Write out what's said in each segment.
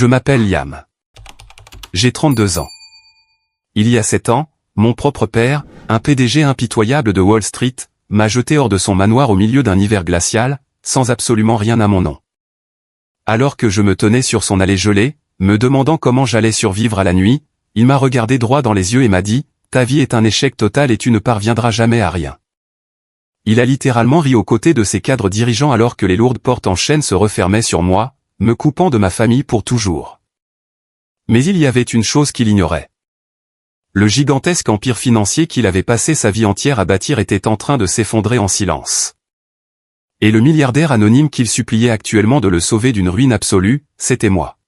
Je m'appelle Liam. J'ai 32 ans. Il y a 7 ans, mon propre père, un PDG impitoyable de Wall Street, m'a jeté hors de son manoir au milieu d'un hiver glacial, sans absolument rien à mon nom. Alors que je me tenais sur son allée gelée, me demandant comment j'allais survivre à la nuit, il m'a regardé droit dans les yeux et m'a dit « Ta vie est un échec total et tu ne parviendras jamais à rien ». Il a littéralement ri aux côtés de ses cadres dirigeants alors que les lourdes portes en chaîne se refermaient sur moi, me coupant de ma famille pour toujours. Mais il y avait une chose qu'il ignorait. Le gigantesque empire financier qu'il avait passé sa vie entière à bâtir était en train de s'effondrer en silence. Et le milliardaire anonyme qu'il suppliait actuellement de le sauver d'une ruine absolue, c'était moi.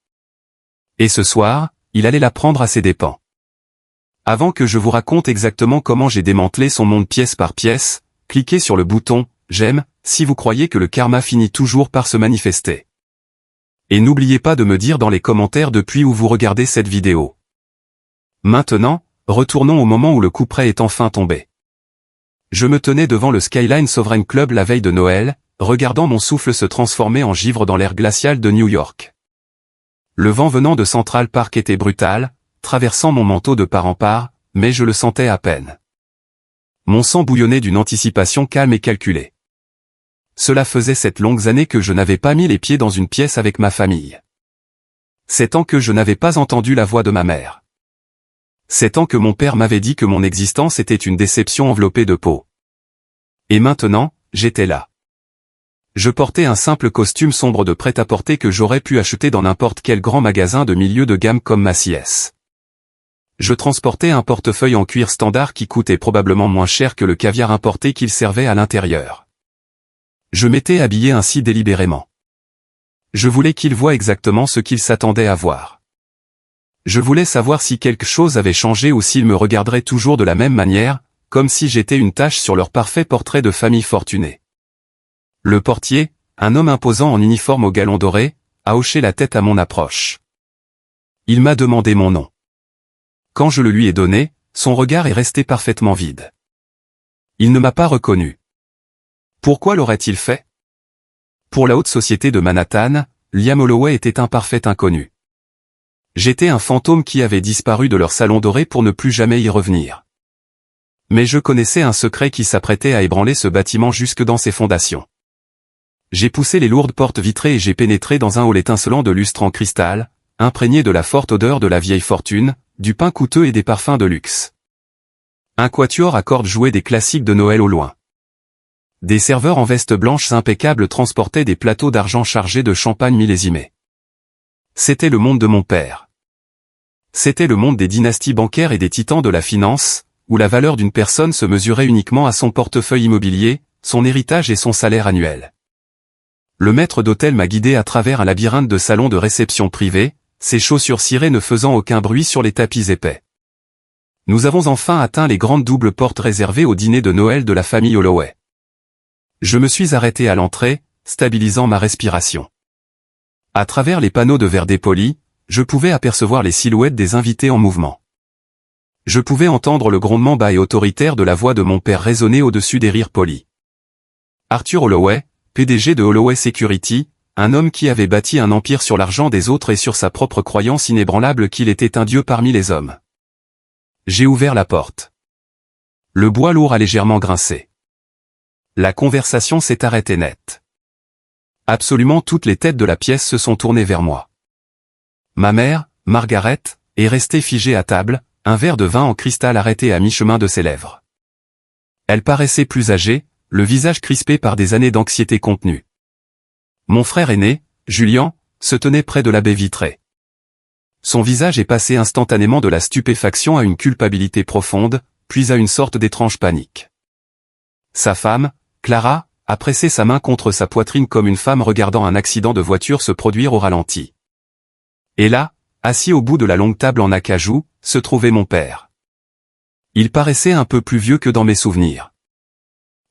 Et ce soir, il allait la prendre à ses dépens. Avant que je vous raconte exactement comment j'ai démantelé son monde pièce par pièce, cliquez sur le bouton « J'aime » si vous croyez que le karma finit toujours par se manifester. Et n'oubliez pas de me dire dans les commentaires depuis où vous regardez cette vidéo. Maintenant, retournons au moment où le coup près est enfin tombé. Je me tenais devant le Skyline Sovereign Club la veille de Noël, regardant mon souffle se transformer en givre dans l'air glacial de New York. Le vent venant de Central Park était brutal, traversant mon manteau de part en part, mais je le sentais à peine. Mon sang bouillonnait d'une anticipation calme et calculée. Cela faisait 7 longues années que je n'avais pas mis les pieds dans une pièce avec ma famille. 7 ans que je n'avais pas entendu la voix de ma mère. 7 ans que mon père m'avait dit que mon existence était une déception enveloppée de peau. Et maintenant, j'étais là. Je portais un simple costume sombre de prêt-à-porter que j'aurais pu acheter dans n'importe quel grand magasin de milieu de gamme comme Macy's. Je transportais un portefeuille en cuir standard qui coûtait probablement moins cher que le caviar importé qu'il servait à l'intérieur. Je m'étais habillé ainsi délibérément. Je voulais qu'il voie exactement ce qu'il s'attendait à voir. Je voulais savoir si quelque chose avait changé ou s'il me regarderait toujours de la même manière, comme si j'étais une tache sur leur parfait portrait de famille fortunée. Le portier, un homme imposant en uniforme au galon doré, a hoché la tête à mon approche. Il m'a demandé mon nom. Quand je le lui ai donné, son regard est resté parfaitement vide. Il ne m'a pas reconnu. Pourquoi l'aurait-il fait? Pour la haute société de Manhattan, Liam Holloway était un parfait inconnu. J'étais un fantôme qui avait disparu de leur salon doré pour ne plus jamais y revenir. Mais je connaissais un secret qui s'apprêtait à ébranler ce bâtiment jusque dans ses fondations. J'ai poussé les lourdes portes vitrées et j'ai pénétré dans un hall étincelant de lustres en cristal, imprégné de la forte odeur de la vieille fortune, du pain coûteux et des parfums de luxe. Un quatuor à cordes jouait des classiques de Noël au loin. Des serveurs en veste blanche impeccables transportaient des plateaux d'argent chargés de champagne millésimé. C'était le monde de mon père. C'était le monde des dynasties bancaires et des titans de la finance, où la valeur d'une personne se mesurait uniquement à son portefeuille immobilier, son héritage et son salaire annuel. Le maître d'hôtel m'a guidé à travers un labyrinthe de salons de réception privés, ses chaussures cirées ne faisant aucun bruit sur les tapis épais. Nous avons enfin atteint les grandes doubles portes réservées au dîner de Noël de la famille Holloway. Je me suis arrêté à l'entrée, stabilisant ma respiration. À travers les panneaux de verre dépoli, je pouvais apercevoir les silhouettes des invités en mouvement. Je pouvais entendre le grondement bas et autoritaire de la voix de mon père résonner au-dessus des rires polis. Arthur Holloway, PDG de Holloway Security, un homme qui avait bâti un empire sur l'argent des autres et sur sa propre croyance inébranlable qu'il était un dieu parmi les hommes. J'ai ouvert la porte. Le bois lourd a légèrement grincé. La conversation s'est arrêtée net. Absolument toutes les têtes de la pièce se sont tournées vers moi. Ma mère, Margaret, est restée figée à table, un verre de vin en cristal arrêté à mi-chemin de ses lèvres. Elle paraissait plus âgée, le visage crispé par des années d'anxiété contenue. Mon frère aîné, Julian, se tenait près de la baie vitrée. Son visage est passé instantanément de la stupéfaction à une culpabilité profonde, puis à une sorte d'étrange panique. Sa femme, Clara, a pressé sa main contre sa poitrine comme une femme regardant un accident de voiture se produire au ralenti. Et là, assis au bout de la longue table en acajou, se trouvait mon père. Il paraissait un peu plus vieux que dans mes souvenirs.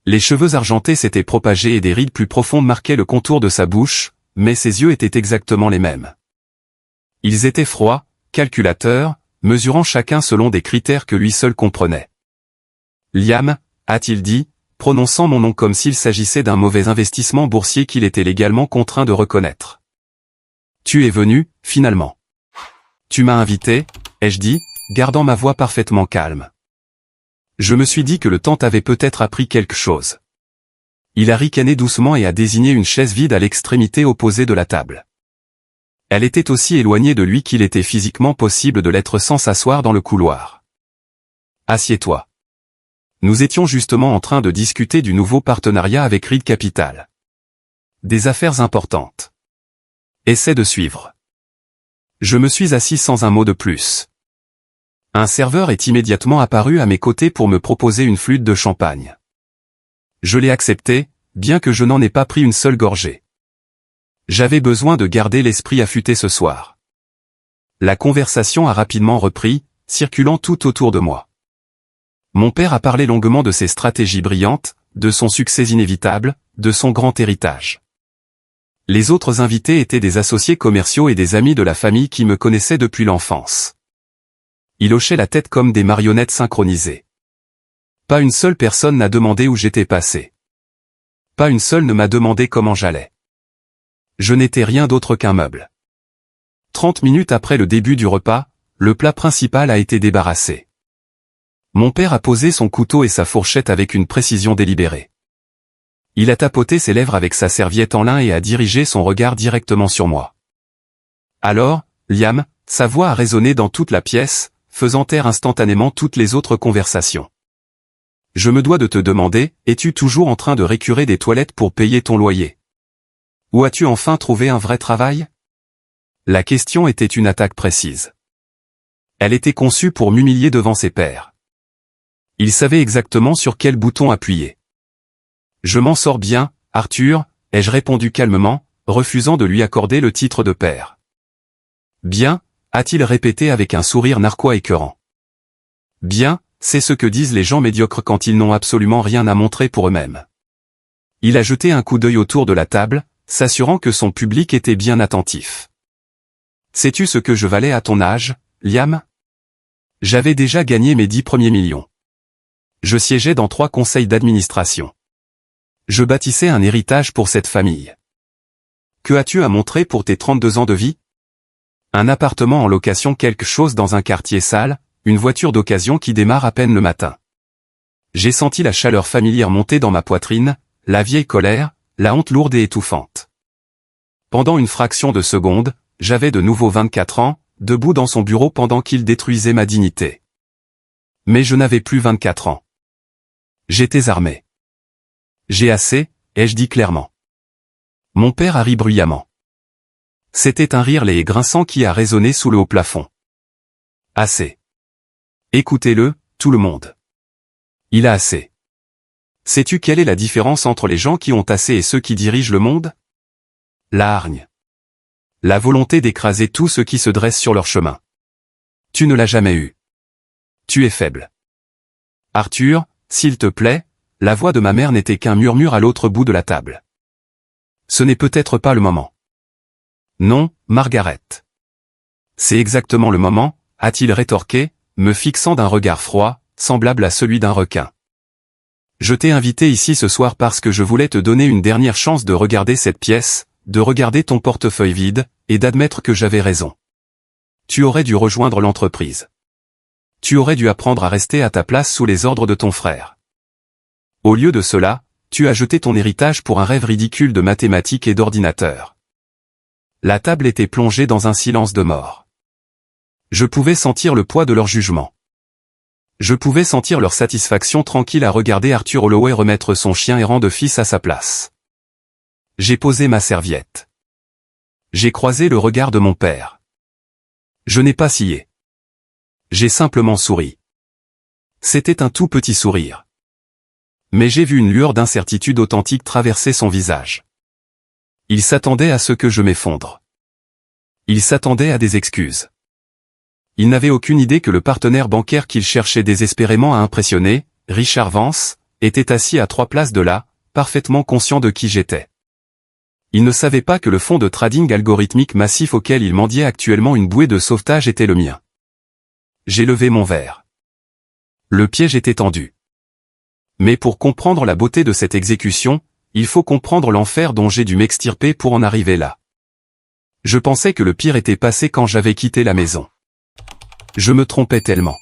Les cheveux argentés s'étaient propagés et des rides plus profondes marquaient le contour de sa bouche, mais ses yeux étaient exactement les mêmes. Ils étaient froids, calculateurs, mesurant chacun selon des critères que lui seul comprenait. « Liam » a-t-il dit, prononçant mon nom comme s'il s'agissait d'un mauvais investissement boursier qu'il était légalement contraint de reconnaître. Tu es venu, finalement. Tu m'as invité, ai-je dit, gardant ma voix parfaitement calme. Je me suis dit que le temps t'avait peut-être appris quelque chose. Il a ricané doucement et a désigné une chaise vide à l'extrémité opposée de la table. Elle était aussi éloignée de lui qu'il était physiquement possible de l'être sans s'asseoir dans le couloir. Assieds-toi. Nous étions justement en train de discuter du nouveau partenariat avec Reed Capital. Des affaires importantes. Essaie de suivre. Je me suis assis sans un mot de plus. Un serveur est immédiatement apparu à mes côtés pour me proposer une flûte de champagne. Je l'ai accepté, bien que je n'en ai pas pris une seule gorgée. J'avais besoin de garder l'esprit affûté ce soir. La conversation a rapidement repris, circulant tout autour de moi. Mon père a parlé longuement de ses stratégies brillantes, de son succès inévitable, de son grand héritage. Les autres invités étaient des associés commerciaux et des amis de la famille qui me connaissaient depuis l'enfance. Ils hochaient la tête comme des marionnettes synchronisées. Pas une seule personne n'a demandé où j'étais passé. Pas une seule ne m'a demandé comment j'allais. Je n'étais rien d'autre qu'un meuble. 30 minutes après le début du repas, le plat principal a été débarrassé. Mon père a posé son couteau et sa fourchette avec une précision délibérée. Il a tapoté ses lèvres avec sa serviette en lin et a dirigé son regard directement sur moi. Alors, Liam, sa voix a résonné dans toute la pièce, faisant taire instantanément toutes les autres conversations. Je me dois de te demander, es-tu toujours en train de récurer des toilettes pour payer ton loyer? Ou as-tu enfin trouvé un vrai travail? La question était une attaque précise. Elle était conçue pour m'humilier devant ses pairs. Il savait exactement sur quel bouton appuyer. Je m'en sors bien, Arthur, ai-je répondu calmement, refusant de lui accorder le titre de père. Bien, a-t-il répété avec un sourire narquois écœurant. Bien, c'est ce que disent les gens médiocres quand ils n'ont absolument rien à montrer pour eux-mêmes. Il a jeté un coup d'œil autour de la table, s'assurant que son public était bien attentif. Sais-tu ce que je valais à ton âge, Liam? J'avais déjà gagné mes 10 premiers millions. Je siégeais dans 3 conseils d'administration. Je bâtissais un héritage pour cette famille. Que as-tu à montrer pour tes 32 ans de vie? Un appartement en location, quelque chose dans un quartier sale, une voiture d'occasion qui démarre à peine le matin. J'ai senti la chaleur familière monter dans ma poitrine, la vieille colère, la honte lourde et étouffante. Pendant une fraction de seconde, j'avais de nouveau 24 ans, debout dans son bureau pendant qu'il détruisait ma dignité. Mais je n'avais plus 24 ans. J'étais armé. J'ai assez, ai-je dit clairement. Mon père a ri bruyamment. C'était un rire laid et grinçant qui a résonné sous le haut plafond. Assez. Écoutez-le, tout le monde. Il a assez. Sais-tu quelle est la différence entre les gens qui ont assez et ceux qui dirigent le monde? La hargne. La volonté d'écraser tout ce qui se dresse sur leur chemin. Tu ne l'as jamais eu. Tu es faible. Arthur, s'il te plaît, la voix de ma mère n'était qu'un murmure à l'autre bout de la table. Ce n'est peut-être pas le moment. Non, Margaret. C'est exactement le moment, a-t-il rétorqué, me fixant d'un regard froid, semblable à celui d'un requin. Je t'ai invité ici ce soir parce que je voulais te donner une dernière chance de regarder cette pièce, de regarder ton portefeuille vide, et d'admettre que j'avais raison. Tu aurais dû rejoindre l'entreprise. Tu aurais dû apprendre à rester à ta place sous les ordres de ton frère. Au lieu de cela, tu as jeté ton héritage pour un rêve ridicule de mathématiques et d'ordinateur. La table était plongée dans un silence de mort. Je pouvais sentir le poids de leur jugement. Je pouvais sentir leur satisfaction tranquille à regarder Arthur Holloway remettre son chien errant de fils à sa place. J'ai posé ma serviette. J'ai croisé le regard de mon père. Je n'ai pas scié. J'ai simplement souri. C'était un tout petit sourire. Mais j'ai vu une lueur d'incertitude authentique traverser son visage. Il s'attendait à ce que je m'effondre. Il s'attendait à des excuses. Il n'avait aucune idée que le partenaire bancaire qu'il cherchait désespérément à impressionner, Richard Vance, était assis à 3 places de là, parfaitement conscient de qui j'étais. Il ne savait pas que le fonds de trading algorithmique massif auquel il mendiait actuellement une bouée de sauvetage était le mien. J'ai levé mon verre. Le piège était tendu. Mais pour comprendre la beauté de cette exécution, il faut comprendre l'enfer dont j'ai dû m'extirper pour en arriver là. Je pensais que le pire était passé quand j'avais quitté la maison. Je me trompais tellement.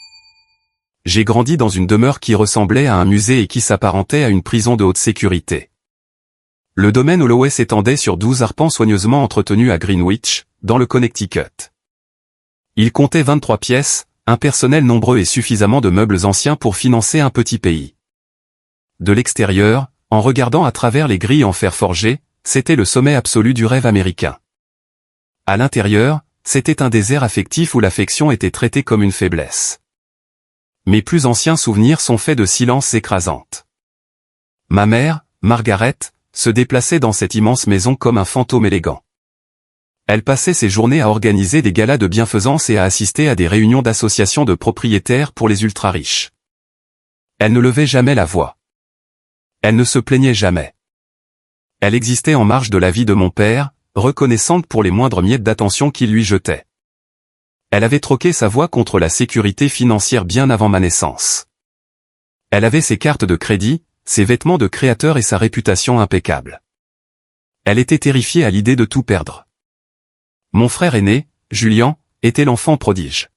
J'ai grandi dans une demeure qui ressemblait à un musée et qui s'apparentait à une prison de haute sécurité. Le domaine Holloway s'étendait sur 12 arpents soigneusement entretenus à Greenwich, dans le Connecticut. Il comptait 23 pièces, un personnel nombreux et suffisamment de meubles anciens pour financer un petit pays. De l'extérieur, en regardant à travers les grilles en fer forgé, c'était le sommet absolu du rêve américain. À l'intérieur, c'était un désert affectif où l'affection était traitée comme une faiblesse. Mes plus anciens souvenirs sont faits de silences écrasantes. Ma mère, Margaret, se déplaçait dans cette immense maison comme un fantôme élégant. Elle passait ses journées à organiser des galas de bienfaisance et à assister à des réunions d'associations de propriétaires pour les ultra-riches. Elle ne levait jamais la voix. Elle ne se plaignait jamais. Elle existait en marge de la vie de mon père, reconnaissante pour les moindres miettes d'attention qu'il lui jetait. Elle avait troqué sa voix contre la sécurité financière bien avant ma naissance. Elle avait ses cartes de crédit, ses vêtements de créateur et sa réputation impeccable. Elle était terrifiée à l'idée de tout perdre. Mon frère aîné, Julian, était l'enfant prodige.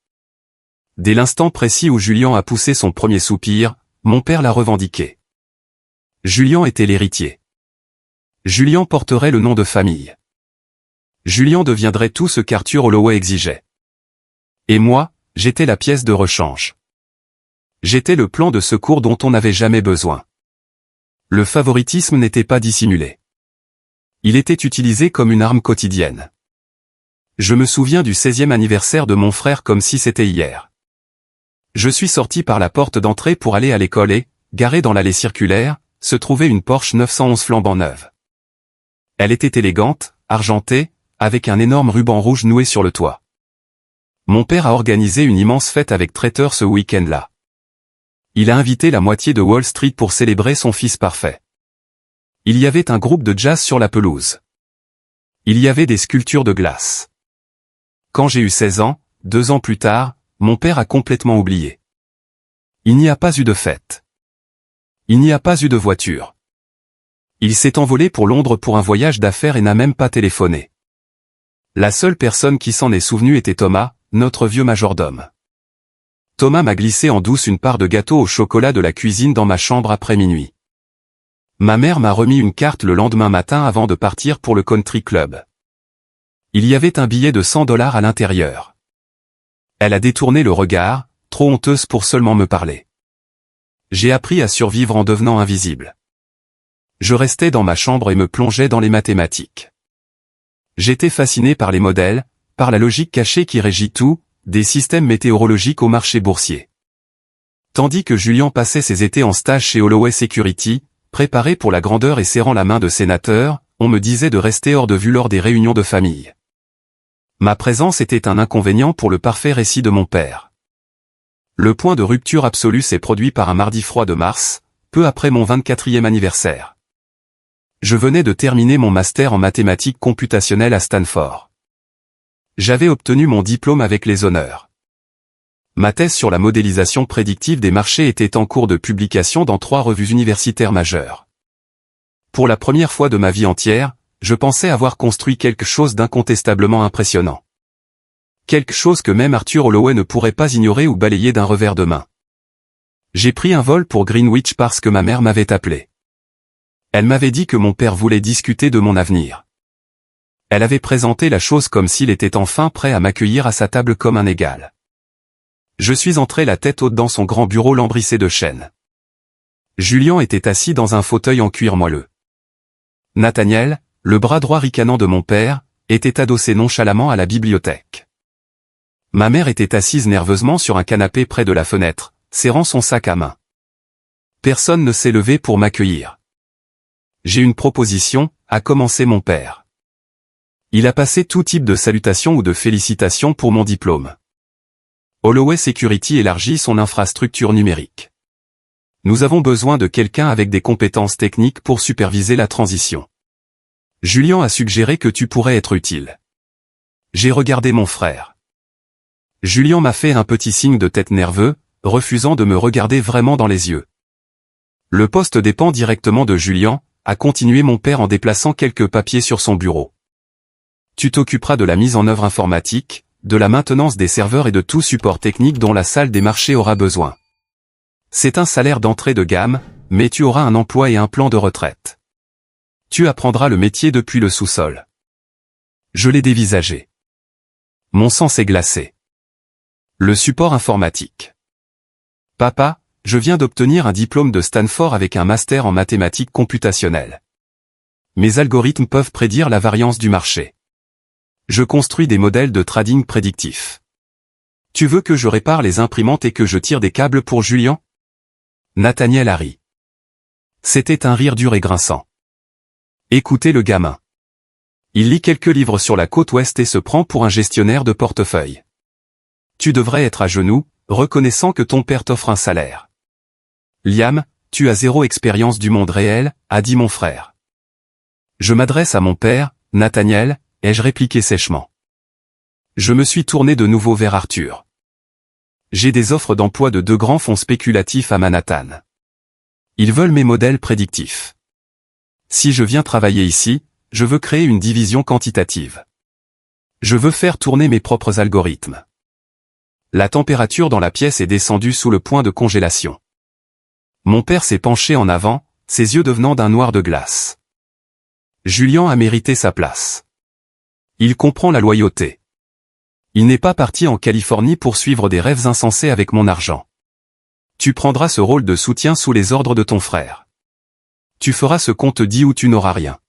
Dès l'instant précis où Julian a poussé son premier soupir, mon père l'a revendiqué. Julian était l'héritier. Julian porterait le nom de famille. Julian deviendrait tout ce qu'Arthur Holloway exigeait. Et moi, j'étais la pièce de rechange. J'étais le plan de secours dont on n'avait jamais besoin. Le favoritisme n'était pas dissimulé. Il était utilisé comme une arme quotidienne. Je me souviens du 16e anniversaire de mon frère comme si c'était hier. Je suis sorti par la porte d'entrée pour aller à l'école et, garé dans l'allée circulaire, se trouvait une Porsche 911 flambant neuve. Elle était élégante, argentée, avec un énorme ruban rouge noué sur le toit. Mon père a organisé une immense fête avec traiteur ce week-end-là. Il a invité la moitié de Wall Street pour célébrer son fils parfait. Il y avait un groupe de jazz sur la pelouse. Il y avait des sculptures de glace. Quand j'ai eu 16 ans, 2 ans plus tard, mon père a complètement oublié. Il n'y a pas eu de fête. Il n'y a pas eu de voiture. Il s'est envolé pour Londres pour un voyage d'affaires et n'a même pas téléphoné. La seule personne qui s'en est souvenu était Thomas, notre vieux majordome. Thomas m'a glissé en douce une part de gâteau au chocolat de la cuisine dans ma chambre après minuit. Ma mère m'a remis une carte le lendemain matin avant de partir pour le country club. Il y avait un billet de $100 à l'intérieur. Elle a détourné le regard, trop honteuse pour seulement me parler. J'ai appris à survivre en devenant invisible. Je restais dans ma chambre et me plongeais dans les mathématiques. J'étais fasciné par les modèles, par la logique cachée qui régit tout, des systèmes météorologiques au marché boursier. Tandis que Julian passait ses étés en stage chez Holloway Security, préparé pour la grandeur et serrant la main de sénateur, on me disait de rester hors de vue lors des réunions de famille. Ma présence était un inconvénient pour le parfait récit de mon père. Le point de rupture absolue s'est produit par un mardi froid de mars, peu après mon 24e anniversaire. Je venais de terminer mon master en mathématiques computationnelles à Stanford. J'avais obtenu mon diplôme avec les honneurs. Ma thèse sur la modélisation prédictive des marchés était en cours de publication dans 3 revues universitaires majeures. Pour la première fois de ma vie entière, je pensais avoir construit quelque chose d'incontestablement impressionnant. Quelque chose que même Arthur Holloway ne pourrait pas ignorer ou balayer d'un revers de main. J'ai pris un vol pour Greenwich parce que ma mère m'avait appelé. Elle m'avait dit que mon père voulait discuter de mon avenir. Elle avait présenté la chose comme s'il était enfin prêt à m'accueillir à sa table comme un égal. Je suis entré la tête haute dans son grand bureau lambrissé de chêne. Julian était assis dans un fauteuil en cuir moelleux. Nathaniel, le bras droit ricanant de mon père, était adossé nonchalamment à la bibliothèque. Ma mère était assise nerveusement sur un canapé près de la fenêtre, serrant son sac à main. Personne ne s'est levé pour m'accueillir. J'ai une proposition, a commencé mon père. Il a passé tout type de salutations ou de félicitations pour mon diplôme. Holloway Security élargit son infrastructure numérique. Nous avons besoin de quelqu'un avec des compétences techniques pour superviser la transition. Julian a suggéré que tu pourrais être utile. J'ai regardé mon frère. Julian m'a fait un petit signe de tête nerveux, refusant de me regarder vraiment dans les yeux. Le poste dépend directement de Julian, a continué mon père en déplaçant quelques papiers sur son bureau. Tu t'occuperas de la mise en œuvre informatique, de la maintenance des serveurs et de tout support technique dont la salle des marchés aura besoin. C'est un salaire d'entrée de gamme, mais tu auras un emploi et un plan de retraite. Tu apprendras le métier depuis le sous-sol. Je l'ai dévisagé. Mon sang s'est glacé. Le support informatique. Papa, je viens d'obtenir un diplôme de Stanford avec un master en mathématiques computationnelles. Mes algorithmes peuvent prédire la variance du marché. Je construis des modèles de trading prédictif. Tu veux que je répare les imprimantes et que je tire des câbles pour Julian? Nathaniel a ri. C'était un rire dur et grinçant. Écoutez le gamin. Il lit quelques livres sur la côte ouest et se prend pour un gestionnaire de portefeuille. Tu devrais être à genoux, reconnaissant que ton père t'offre un salaire. Liam, tu as zéro expérience du monde réel, a dit mon frère. Je m'adresse à mon père, Nathaniel, ai-je répliqué sèchement. Je me suis tourné de nouveau vers Arthur. J'ai des offres d'emploi de 2 grands fonds spéculatifs à Manhattan. Ils veulent mes modèles prédictifs. Si je viens travailler ici, je veux créer une division quantitative. Je veux faire tourner mes propres algorithmes. La température dans la pièce est descendue sous le point de congélation. Mon père s'est penché en avant, ses yeux devenant d'un noir de glace. Julian a mérité sa place. Il comprend la loyauté. Il n'est pas parti en Californie pour suivre des rêves insensés avec mon argent. Tu prendras ce rôle de soutien sous les ordres de ton frère. Tu feras ce qu'on te dit ou tu n'auras rien.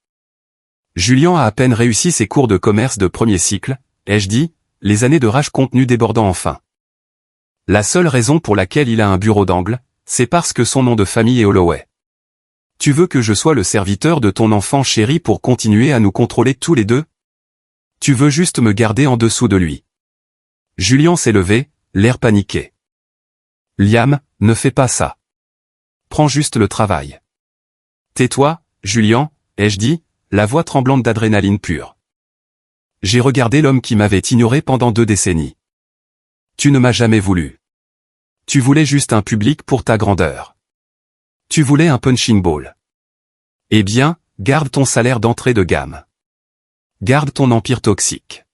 Julian a à peine réussi ses cours de commerce de premier cycle, ai-je dit, les années de rage contenue débordant enfin. La seule raison pour laquelle il a un bureau d'angle, c'est parce que son nom de famille est Holloway. Tu veux que je sois le serviteur de ton enfant chéri pour continuer à nous contrôler tous les deux? Tu veux juste me garder en dessous de lui. Julian s'est levé, l'air paniqué. Liam, ne fais pas ça. Prends juste le travail. Tais-toi, Julian, ai-je dit, la voix tremblante d'adrénaline pure. J'ai regardé l'homme qui m'avait ignoré pendant 2 décennies. Tu ne m'as jamais voulu. Tu voulais juste un public pour ta grandeur. Tu voulais un punching ball. Eh bien, garde ton salaire d'entrée de gamme. Garde ton empire toxique.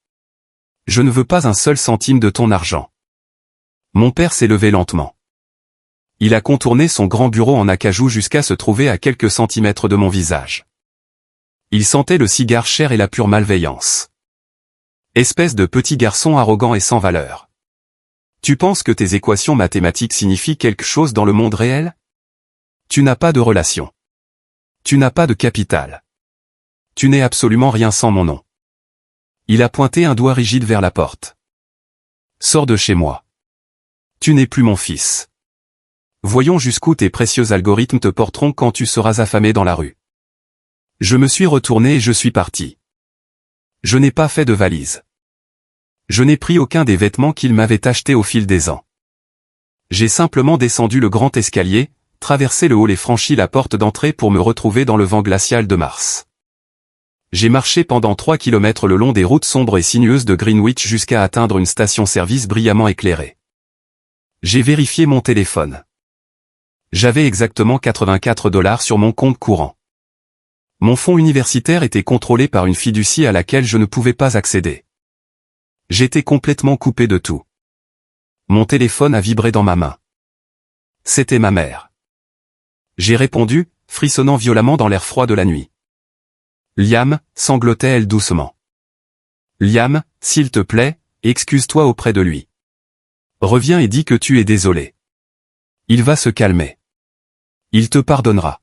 Je ne veux pas un seul centime de ton argent. Mon père s'est levé lentement. Il a contourné son grand bureau en acajou jusqu'à se trouver à quelques centimètres de mon visage. Il sentait le cigare cher et la pure malveillance. Espèce de petit garçon arrogant et sans valeur. Tu penses que tes équations mathématiques signifient quelque chose dans le monde réel? Tu n'as pas de relation. Tu n'as pas de capital. Tu n'es absolument rien sans mon nom. Il a pointé un doigt rigide vers la porte. Sors de chez moi. Tu n'es plus mon fils. Voyons jusqu'où tes précieux algorithmes te porteront quand tu seras affamé dans la rue. Je me suis retourné et je suis parti. Je n'ai pas fait de valise. Je n'ai pris aucun des vêtements qu'il m'avait achetés au fil des ans. J'ai simplement descendu le grand escalier, traversé le hall et franchi la porte d'entrée pour me retrouver dans le vent glacial de mars. J'ai marché pendant 3 kilomètres le long des routes sombres et sinueuses de Greenwich jusqu'à atteindre une station-service brillamment éclairée. J'ai vérifié mon téléphone. J'avais exactement 84 $ sur mon compte courant. Mon fonds universitaire était contrôlé par une fiducie à laquelle je ne pouvais pas accéder. J'étais complètement coupé de tout. Mon téléphone a vibré dans ma main. C'était ma mère. J'ai répondu, frissonnant violemment dans l'air froid de la nuit. Liam, sanglotait-elle doucement. Liam, s'il te plaît, excuse-toi auprès de lui. Reviens et dis que tu es désolé. Il va se calmer. Il te pardonnera.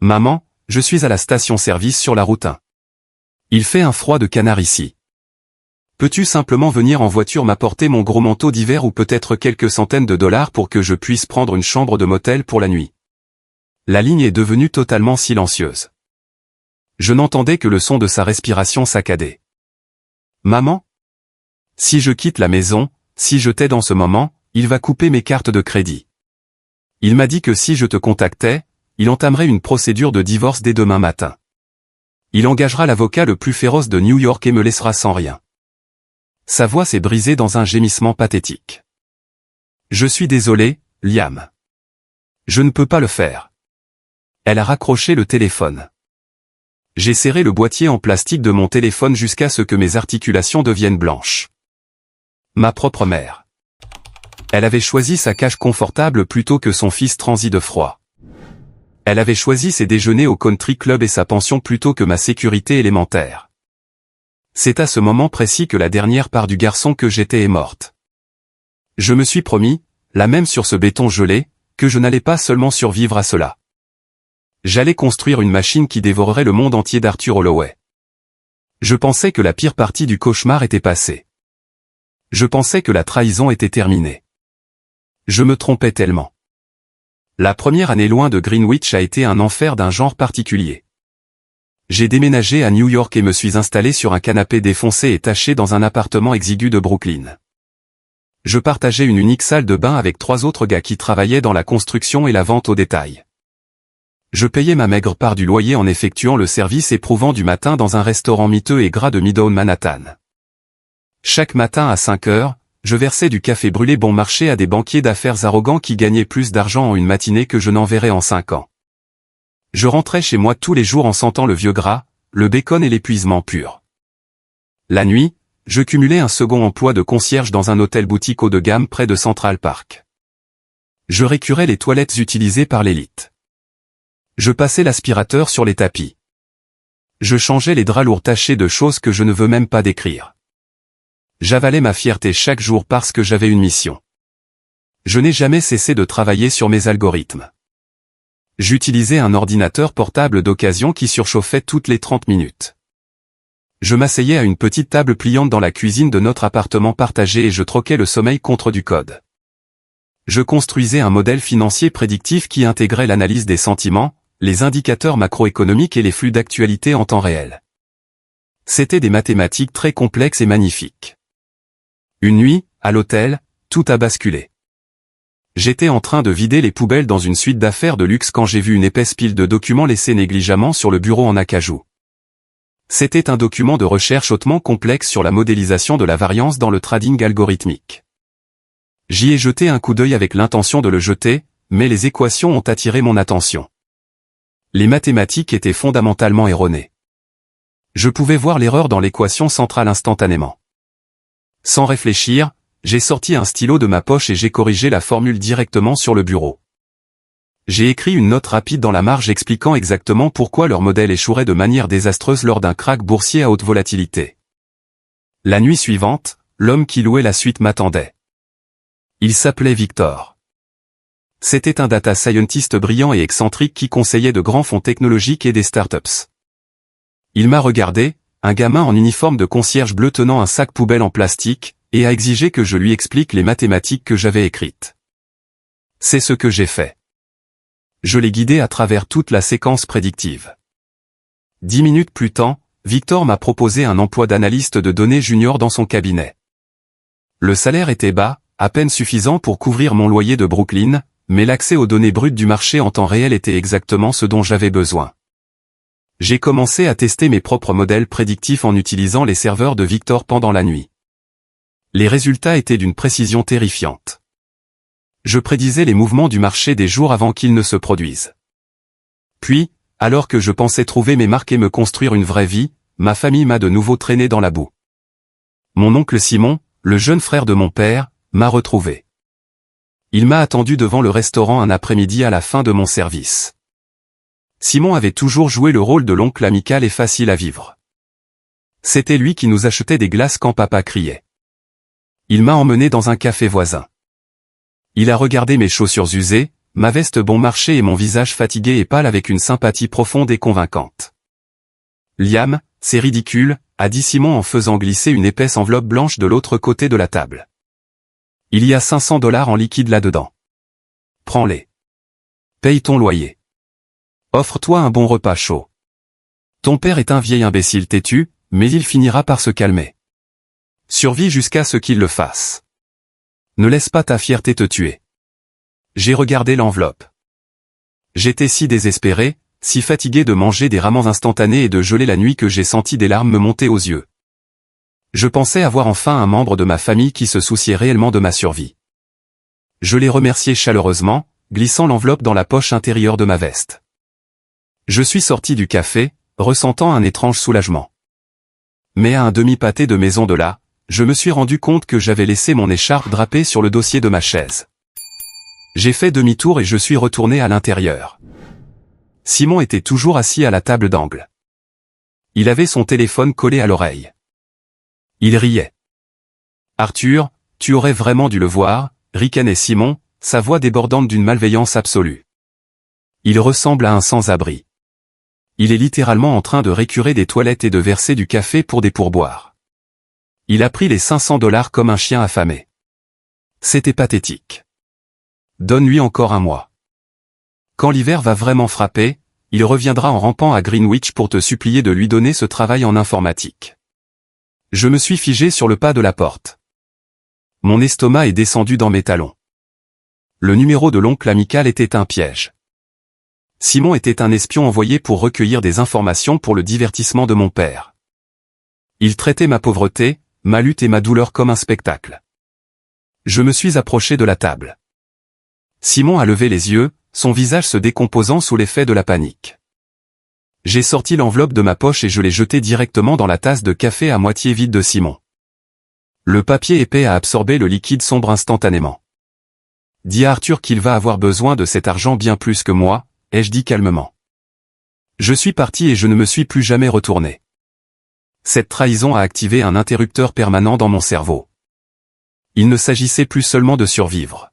Maman, je suis à la station-service sur la route 1. Il fait un froid de canard ici. Peux-tu simplement venir en voiture m'apporter mon gros manteau d'hiver ou peut-être quelques centaines de dollars pour que je puisse prendre une chambre de motel pour la nuit? La ligne est devenue totalement silencieuse. Je n'entendais que le son de sa respiration saccadée. Maman? Si je quitte la maison, si je t'aide en ce moment, il va couper mes cartes de crédit. Il m'a dit que si je te contactais, il entamerait une procédure de divorce dès demain matin. Il engagera l'avocat le plus féroce de New York et me laissera sans rien. Sa voix s'est brisée dans un gémissement pathétique. Je suis désolé, Liam. Je ne peux pas le faire. Elle a raccroché le téléphone. J'ai serré le boîtier en plastique de mon téléphone jusqu'à ce que mes articulations deviennent blanches. Ma propre mère. Elle avait choisi sa cage confortable plutôt que son fils transi de froid. Elle avait choisi ses déjeuners au country club et sa pension plutôt que ma sécurité élémentaire. C'est à ce moment précis que la dernière part du garçon que j'étais est morte. Je me suis promis, là même sur ce béton gelé, que je n'allais pas seulement survivre à cela. J'allais construire une machine qui dévorerait le monde entier d'Arthur Holloway. Je pensais que la pire partie du cauchemar était passée. Je pensais que la trahison était terminée. Je me trompais tellement. La première année loin de Greenwich a été un enfer d'un genre particulier. J'ai déménagé à New York et me suis installé sur un canapé défoncé et taché dans un appartement exigu de Brooklyn. Je partageais une unique salle de bain avec 3 autres gars qui travaillaient dans la construction et la vente au détail. Je payais ma maigre part du loyer en effectuant le service éprouvant du matin dans un restaurant miteux et gras de Midtown Manhattan. Chaque matin à 5 heures, je versais du café brûlé bon marché à des banquiers d'affaires arrogants qui gagnaient plus d'argent en une matinée que je n'en verrais en 5 ans. Je rentrais chez moi tous les jours en sentant le vieux gras, le bacon et l'épuisement pur. La nuit, je cumulais un second emploi de concierge dans un hôtel boutique haut de gamme près de Central Park. Je récurais les toilettes utilisées par l'élite. Je passais l'aspirateur sur les tapis. Je changeais les draps lourds tachés de choses que je ne veux même pas décrire. J'avalais ma fierté chaque jour parce que j'avais une mission. Je n'ai jamais cessé de travailler sur mes algorithmes. J'utilisais un ordinateur portable d'occasion qui surchauffait toutes les 30 minutes. Je m'asseyais à une petite table pliante dans la cuisine de notre appartement partagé et je troquais le sommeil contre du code. Je construisais un modèle financier prédictif qui intégrait l'analyse des sentiments, les indicateurs macroéconomiques et les flux d'actualité en temps réel. C'était des mathématiques très complexes et magnifiques. Une nuit, à l'hôtel, tout a basculé. J'étais en train de vider les poubelles dans une suite d'affaires de luxe quand j'ai vu une épaisse pile de documents laissés négligemment sur le bureau en acajou. C'était un document de recherche hautement complexe sur la modélisation de la variance dans le trading algorithmique. J'y ai jeté un coup d'œil avec l'intention de le jeter, mais les équations ont attiré mon attention. Les mathématiques étaient fondamentalement erronées. Je pouvais voir l'erreur dans l'équation centrale instantanément. Sans réfléchir, j'ai sorti un stylo de ma poche et j'ai corrigé la formule directement sur le bureau. J'ai écrit une note rapide dans la marge expliquant exactement pourquoi leur modèle échouerait de manière désastreuse lors d'un krach boursier à haute volatilité. La nuit suivante, l'homme qui louait la suite m'attendait. Il s'appelait Victor. C'était un data scientist brillant et excentrique qui conseillait de grands fonds technologiques et des startups. Il m'a regardé, un gamin en uniforme de concierge bleu tenant un sac poubelle en plastique, et a exigé que je lui explique les mathématiques que j'avais écrites. C'est ce que j'ai fait. Je l'ai guidé à travers toute la séquence prédictive. 10 minutes plus tard, Victor m'a proposé un emploi d'analyste de données junior dans son cabinet. Le salaire était bas, à peine suffisant pour couvrir mon loyer de Brooklyn, mais l'accès aux données brutes du marché en temps réel était exactement ce dont j'avais besoin. J'ai commencé à tester mes propres modèles prédictifs en utilisant les serveurs de Victor pendant la nuit. Les résultats étaient d'une précision terrifiante. Je prédisais les mouvements du marché des jours avant qu'ils ne se produisent. Puis, alors que je pensais trouver mes marques et me construire une vraie vie, ma famille m'a de nouveau traîné dans la boue. Mon oncle Simon, le jeune frère de mon père, m'a retrouvé. Il m'a attendu devant le restaurant un après-midi à la fin de mon service. Simon avait toujours joué le rôle de l'oncle amical et facile à vivre. C'était lui qui nous achetait des glaces quand papa criait. Il m'a emmené dans un café voisin. Il a regardé mes chaussures usées, ma veste bon marché et mon visage fatigué et pâle avec une sympathie profonde et convaincante. « Liam, c'est ridicule », a dit Simon en faisant glisser une épaisse enveloppe blanche de l'autre côté de la table. « Il y a $500 en liquide là-dedans. Prends-les. Paye ton loyer. Offre-toi un bon repas chaud. Ton père est un vieil imbécile têtu, mais il finira par se calmer. Survis jusqu'à ce qu'il le fasse. Ne laisse pas ta fierté te tuer. » J'ai regardé l'enveloppe. J'étais si désespéré, si fatigué de manger des ramen instantanés et de geler la nuit que j'ai senti des larmes me monter aux yeux. Je pensais avoir enfin un membre de ma famille qui se souciait réellement de ma survie. Je l'ai remercié chaleureusement, glissant l'enveloppe dans la poche intérieure de ma veste. Je suis sorti du café, ressentant un étrange soulagement. Mais à un demi-pâté de maison de là, je me suis rendu compte que j'avais laissé mon écharpe drapée sur le dossier de ma chaise. J'ai fait demi-tour et je suis retourné à l'intérieur. Simon était toujours assis à la table d'angle. Il avait son téléphone collé à l'oreille. Il riait. « Arthur, tu aurais vraiment dû le voir », ricanait Simon, sa voix débordante d'une malveillance absolue. Il ressemble à un sans-abri. Il est littéralement en train de récurer des toilettes et de verser du café pour des pourboires. Il a pris les $500 comme un chien affamé. C'était pathétique. Donne-lui encore un mois. Quand l'hiver va vraiment frapper, il reviendra en rampant à Greenwich pour te supplier de lui donner ce travail en informatique. Je me suis figé sur le pas de la porte. Mon estomac est descendu dans mes talons. Le numéro de l'oncle amical était un piège. Simon était un espion envoyé pour recueillir des informations pour le divertissement de mon père. Il traitait ma pauvreté, ma lutte et ma douleur comme un spectacle. Je me suis approché de la table. Simon a levé les yeux, son visage se décomposant sous l'effet de la panique. J'ai sorti l'enveloppe de ma poche et je l'ai jetée directement dans la tasse de café à moitié vide de Simon. Le papier épais a absorbé le liquide sombre instantanément. « Dis à Arthur qu'il va avoir besoin de cet argent bien plus que moi », ai-je dit calmement. Je suis parti et je ne me suis plus jamais retourné. Cette trahison a activé un interrupteur permanent dans mon cerveau. Il ne s'agissait plus seulement de survivre.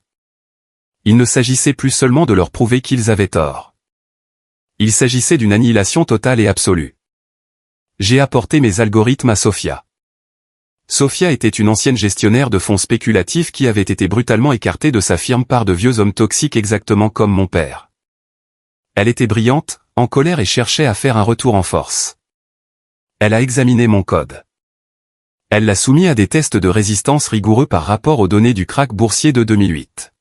Il ne s'agissait plus seulement de leur prouver qu'ils avaient tort. Il s'agissait d'une annihilation totale et absolue. J'ai apporté mes algorithmes à Sophia. Sophia était une ancienne gestionnaire de fonds spéculatifs qui avait été brutalement écartée de sa firme par de vieux hommes toxiques exactement comme mon père. Elle était brillante, en colère et cherchait à faire un retour en force. Elle a examiné mon code. Elle l'a soumis à des tests de résistance rigoureux par rapport aux données du krach boursier de 2008.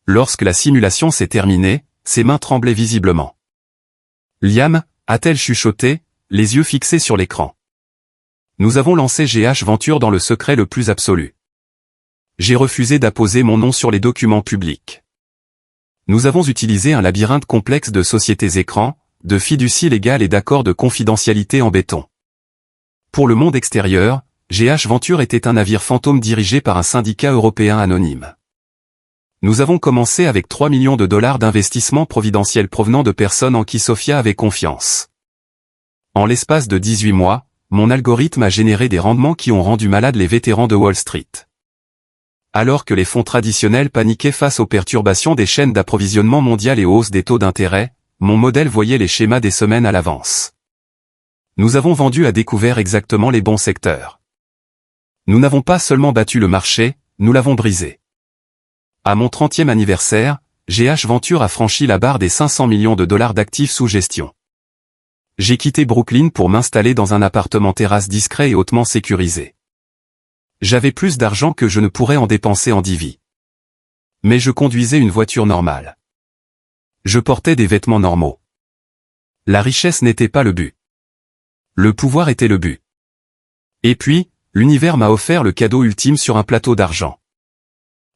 Lorsque la simulation s'est terminée, ses mains tremblaient visiblement. « Liam » a-t-elle chuchoté, les yeux fixés sur l'écran. Nous avons lancé GH Venture dans le secret le plus absolu. J'ai refusé d'apposer mon nom sur les documents publics. Nous avons utilisé un labyrinthe complexe de sociétés écrans, de fiducies légales et d'accords de confidentialité en béton. Pour le monde extérieur, GH Venture était un navire fantôme dirigé par un syndicat européen anonyme. Nous avons commencé avec 3 millions de dollars d'investissement providentiel provenant de personnes en qui Sophia avait confiance. En l'espace de 18 mois, mon algorithme a généré des rendements qui ont rendu malades les vétérans de Wall Street. Alors que les fonds traditionnels paniquaient face aux perturbations des chaînes d'approvisionnement mondiales et aux hausses des taux d'intérêt, mon modèle voyait les schémas des semaines à l'avance. Nous avons vendu à découvert exactement les bons secteurs. Nous n'avons pas seulement battu le marché, nous l'avons brisé. À mon 30e anniversaire, GH Venture a franchi la barre des 500 millions de dollars d'actifs sous gestion. J'ai quitté Brooklyn pour m'installer dans un appartement terrasse discret et hautement sécurisé. J'avais plus d'argent que je ne pourrais en dépenser en 10 vies. Mais je conduisais une voiture normale. Je portais des vêtements normaux. La richesse n'était pas le but. Le pouvoir était le but. Et puis, l'univers m'a offert le cadeau ultime sur un plateau d'argent.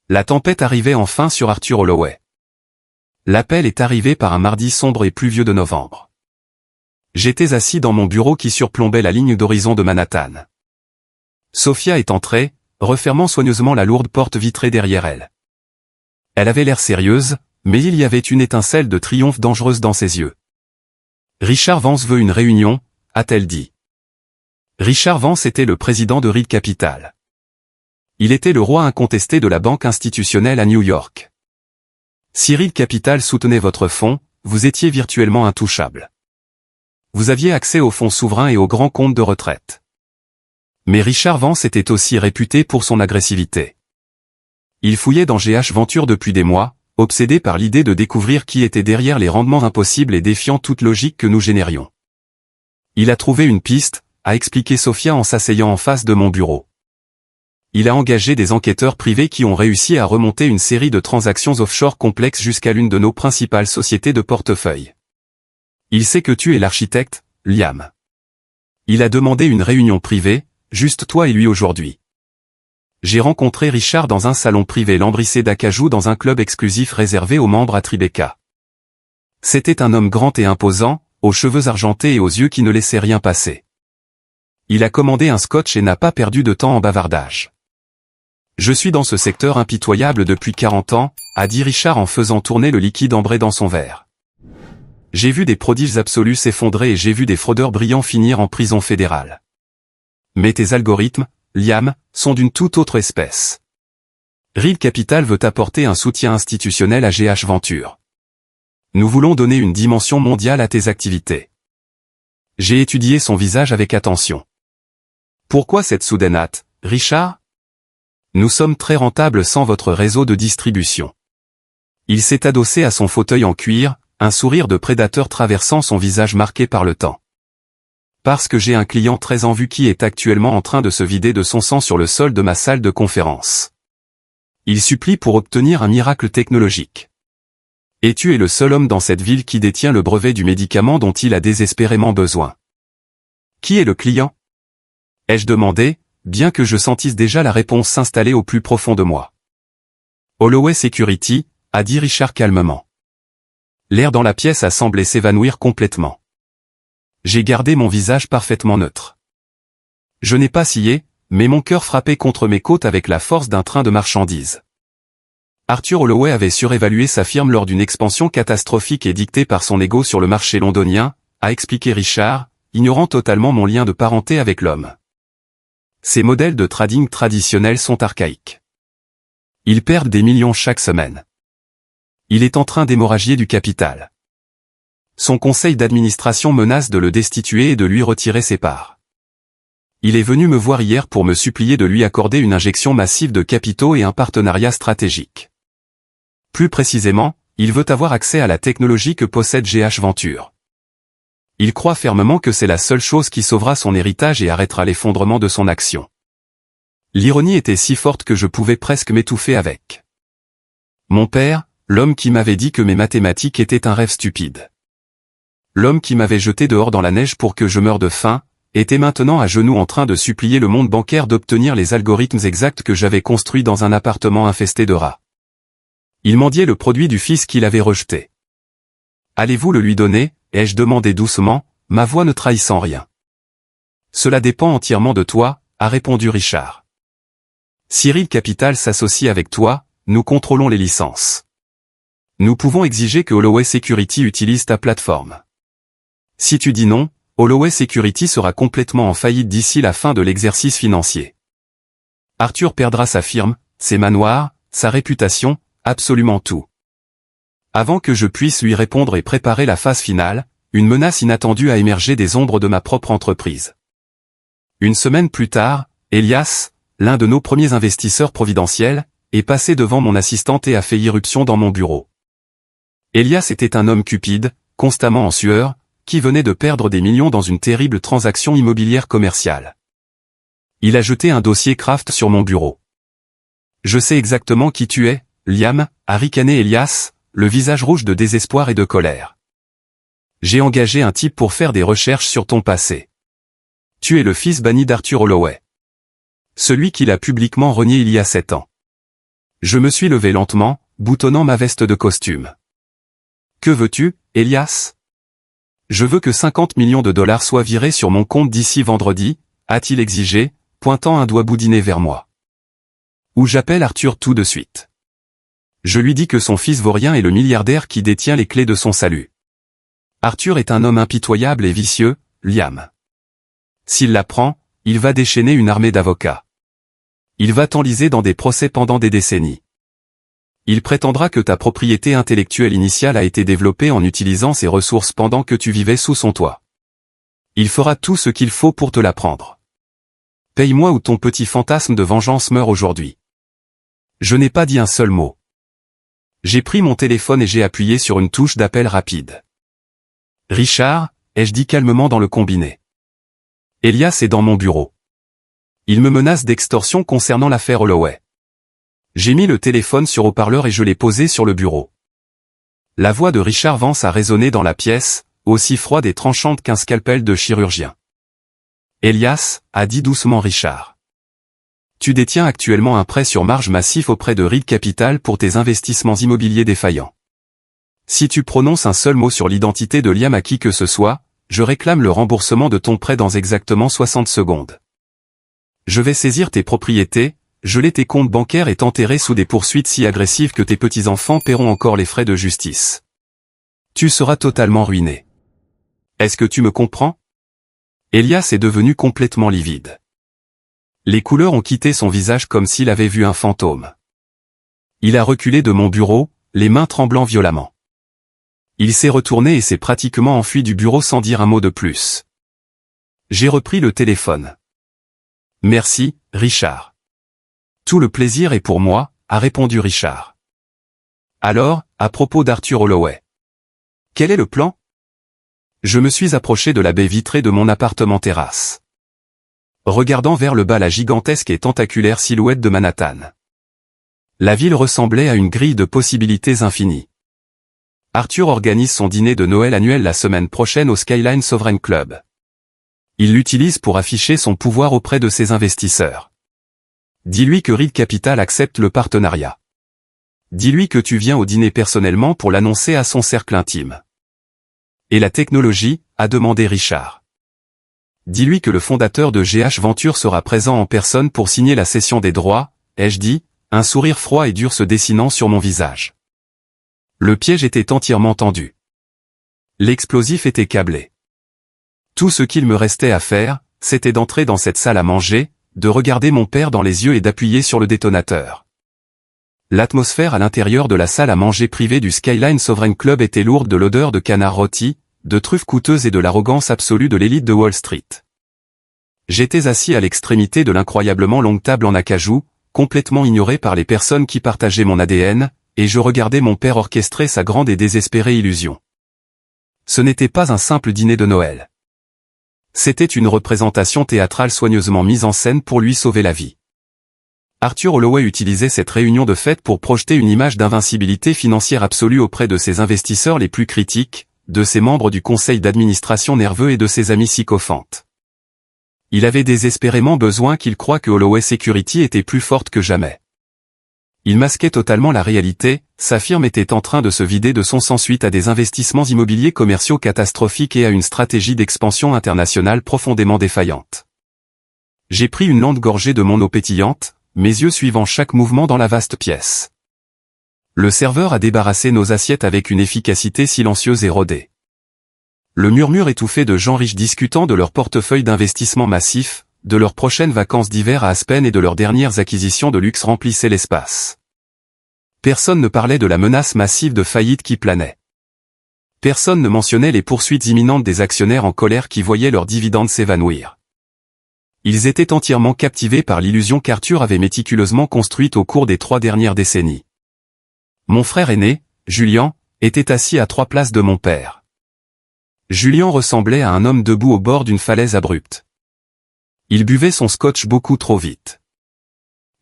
La tempête arrivait enfin sur Arthur Holloway. L'appel est arrivé par un mardi sombre et pluvieux de novembre. J'étais assis dans mon bureau qui surplombait la ligne d'horizon de Manhattan. Sophia est entrée, refermant soigneusement la lourde porte vitrée derrière elle. Elle avait l'air sérieuse, mais il y avait une étincelle de triomphe dangereuse dans ses yeux. « Richard Vance veut une réunion », a-t-elle dit. Richard Vance était le président de Reed Capital. Il était le roi incontesté de la banque institutionnelle à New York. Si Reed Capital soutenait votre fonds, vous étiez virtuellement intouchable. Vous aviez accès aux fonds souverains et aux grands comptes de retraite. Mais Richard Vance était aussi réputé pour son agressivité. Il fouillait dans GH Venture depuis des mois, obsédé par l'idée de découvrir qui était derrière les rendements impossibles et défiant toute logique que nous générions. Il a trouvé une piste, a expliqué Sophia en s'asseyant en face de mon bureau. Il a engagé des enquêteurs privés qui ont réussi à remonter une série de transactions offshore complexes jusqu'à l'une de nos principales sociétés de portefeuille. Il sait que tu es l'architecte, Liam. Il a demandé une réunion privée, juste toi et lui aujourd'hui. J'ai rencontré Richard dans un salon privé lambrissé d'acajou dans un club exclusif réservé aux membres à Tribeca. C'était un homme grand et imposant, aux cheveux argentés et aux yeux qui ne laissaient rien passer. Il a commandé un scotch et n'a pas perdu de temps en bavardage. Je suis dans ce secteur impitoyable depuis 40 ans, a dit Richard en faisant tourner le liquide ambré dans son verre. J'ai vu des prodiges absolus s'effondrer et j'ai vu des fraudeurs brillants finir en prison fédérale. Mais tes algorithmes, Liam, sont d'une toute autre espèce. Real Capital veut apporter un soutien institutionnel à GH Venture. Nous voulons donner une dimension mondiale à tes activités. J'ai étudié son visage avec attention. Pourquoi cette soudaine hâte, Richard? Nous sommes très rentables sans votre réseau de distribution. Il s'est adossé à son fauteuil en cuir, un sourire de prédateur traversant son visage marqué par le temps. Parce que j'ai un client très en vue qui est actuellement en train de se vider de son sang sur le sol de ma salle de conférence. Il supplie pour obtenir un miracle technologique. Et tu es le seul homme dans cette ville qui détient le brevet du médicament dont il a désespérément besoin. Qui est le client? Ai-je demandé, bien que je sentisse déjà la réponse s'installer au plus profond de moi. Holloway Security, a dit Richard calmement. L'air dans la pièce a semblé s'évanouir complètement. J'ai gardé mon visage parfaitement neutre. Je n'ai pas scié, mais mon cœur frappait contre mes côtes avec la force d'un train de marchandises. Arthur Holloway avait surévalué sa firme lors d'une expansion catastrophique et dictée par son ego sur le marché londonien, a expliqué Richard, ignorant totalement mon lien de parenté avec l'homme. Ces modèles de trading traditionnels sont archaïques. Ils perdent des millions chaque semaine. Il est en train d'hémorragier du capital. Son conseil d'administration menace de le destituer et de lui retirer ses parts. Il est venu me voir hier pour me supplier de lui accorder une injection massive de capitaux et un partenariat stratégique. Plus précisément, il veut avoir accès à la technologie que possède GH Venture. Il croit fermement que c'est la seule chose qui sauvera son héritage et arrêtera l'effondrement de son action. L'ironie était si forte que je pouvais presque m'étouffer avec. Mon père, l'homme qui m'avait dit que mes mathématiques étaient un rêve stupide. L'homme qui m'avait jeté dehors dans la neige pour que je meure de faim, était maintenant à genoux en train de supplier le monde bancaire d'obtenir les algorithmes exacts que j'avais construits dans un appartement infesté de rats. Il mendiait le produit du fils qu'il avait rejeté. Allez-vous le lui donner, ai-je demandé doucement, ma voix ne trahissant rien. Cela dépend entièrement de toi, a répondu Richard. Si Real Capital s'associe avec toi, nous contrôlons les licences. Nous pouvons exiger que Holloway Security utilise ta plateforme. Si tu dis non, Holloway Security sera complètement en faillite d'ici la fin de l'exercice financier. Arthur perdra sa firme, ses manoirs, sa réputation, absolument tout. Avant que je puisse lui répondre et préparer la phase finale, une menace inattendue a émergé des ombres de ma propre entreprise. Une semaine plus tard, Elias, l'un de nos premiers investisseurs providentiels, est passé devant mon assistante et a fait irruption dans mon bureau. Elias était un homme cupide, constamment en sueur, qui venait de perdre des millions dans une terrible transaction immobilière commerciale. Il a jeté un dossier Kraft sur mon bureau. Je sais exactement qui tu es, Liam, a ricané Elias, le visage rouge de désespoir et de colère. J'ai engagé un type pour faire des recherches sur ton passé. Tu es le fils banni d'Arthur Holloway. Celui qu'il a publiquement renié il y a 7 ans. Je me suis levé lentement, boutonnant ma veste de costume. Que veux-tu, Elias? Je veux que 50 millions de dollars soient virés sur mon compte d'ici vendredi, a-t-il exigé, pointant un doigt boudiné vers moi. Ou j'appelle Arthur tout de suite. Je lui dis que son fils vaurien est le milliardaire qui détient les clés de son salut. Arthur est un homme impitoyable et vicieux, Liam. S'il l'apprend, il va déchaîner une armée d'avocats. Il va t'enliser dans des procès pendant des décennies. Il prétendra que ta propriété intellectuelle initiale a été développée en utilisant ses ressources pendant que tu vivais sous son toit. Il fera tout ce qu'il faut pour te l'apprendre. Paye-moi ou ton petit fantasme de vengeance meurt aujourd'hui. Je n'ai pas dit un seul mot. J'ai pris mon téléphone et j'ai appuyé sur une touche d'appel rapide. Richard, ai-je dit calmement dans le combiné. Elias est dans mon bureau. Il me menace d'extorsion concernant l'affaire Holloway. J'ai mis le téléphone sur haut-parleur et je l'ai posé sur le bureau. La voix de Richard Vance a résonné dans la pièce, aussi froide et tranchante qu'un scalpel de chirurgien. Elias, a dit doucement Richard. Tu détiens actuellement un prêt sur marge massif auprès de Real Capital pour tes investissements immobiliers défaillants. Si tu prononces un seul mot sur l'identité de Liam à qui que ce soit, je réclame le remboursement de ton prêt dans exactement 60 secondes. Je vais saisir tes propriétés, geler tes comptes bancaires et t'enterrer sous des poursuites si agressives que tes petits-enfants paieront encore les frais de justice. Tu seras totalement ruiné. Est-ce que tu me comprends? Elias est devenu complètement livide. Les couleurs ont quitté son visage comme s'il avait vu un fantôme. Il a reculé de mon bureau, les mains tremblant violemment. Il s'est retourné et s'est pratiquement enfui du bureau sans dire un mot de plus. J'ai repris le téléphone. Merci, Richard. Tout le plaisir est pour moi, a répondu Richard. Alors, à propos d'Arthur Holloway. Quel est le plan? Je me suis approché de la baie vitrée de mon appartement terrasse. Regardant vers le bas la gigantesque et tentaculaire silhouette de Manhattan. La ville ressemblait à une grille de possibilités infinies. Arthur organise son dîner de Noël annuel la semaine prochaine au Skyline Sovereign Club. Il l'utilise pour afficher son pouvoir auprès de ses investisseurs. Dis-lui que Reed Capital accepte le partenariat. Dis-lui que tu viens au dîner personnellement pour l'annoncer à son cercle intime. Et la technologie, a demandé Richard. Dis-lui que le fondateur de GH Venture sera présent en personne pour signer la cession des droits, ai-je dit, un sourire froid et dur se dessinant sur mon visage. Le piège était entièrement tendu. L'explosif était câblé. Tout ce qu'il me restait à faire, c'était d'entrer dans cette salle à manger, de regarder mon père dans les yeux et d'appuyer sur le détonateur. L'atmosphère à l'intérieur de la salle à manger privée du Skyline Sovereign Club était lourde de l'odeur de canard rôti, de truffes coûteuses et de l'arrogance absolue de l'élite de Wall Street. J'étais assis à l'extrémité de l'incroyablement longue table en acajou, complètement ignoré par les personnes qui partageaient mon ADN, et je regardais mon père orchestrer sa grande et désespérée illusion. Ce n'était pas un simple dîner de Noël. C'était une représentation théâtrale soigneusement mise en scène pour lui sauver la vie. Arthur Holloway utilisait cette réunion de fête pour projeter une image d'invincibilité financière absolue auprès de ses investisseurs les plus critiques, de ses membres du conseil d'administration nerveux et de ses amis sycophantes. Il avait désespérément besoin qu'ils croient que Holloway Security était plus forte que jamais. Il masquait totalement la réalité, sa firme était en train de se vider de son sang suite à des investissements immobiliers commerciaux catastrophiques et à une stratégie d'expansion internationale profondément défaillante. J'ai pris une lente gorgée de mon eau pétillante, mes yeux suivant chaque mouvement dans la vaste pièce. Le serveur a débarrassé nos assiettes avec une efficacité silencieuse et rodée. Le murmure étouffé de gens riches discutant de leur portefeuille d'investissement massif, de leurs prochaines vacances d'hiver à Aspen et de leurs dernières acquisitions de luxe remplissait l'espace. Personne ne parlait de la menace massive de faillite qui planait. Personne ne mentionnait les poursuites imminentes des actionnaires en colère qui voyaient leurs dividendes s'évanouir. Ils étaient entièrement captivés par l'illusion qu'Arthur avait méticuleusement construite au cours des 3 dernières décennies. Mon frère aîné, Julian, était assis à 3 places de mon père. Julian ressemblait à un homme debout au bord d'une falaise abrupte. Il buvait son scotch beaucoup trop vite.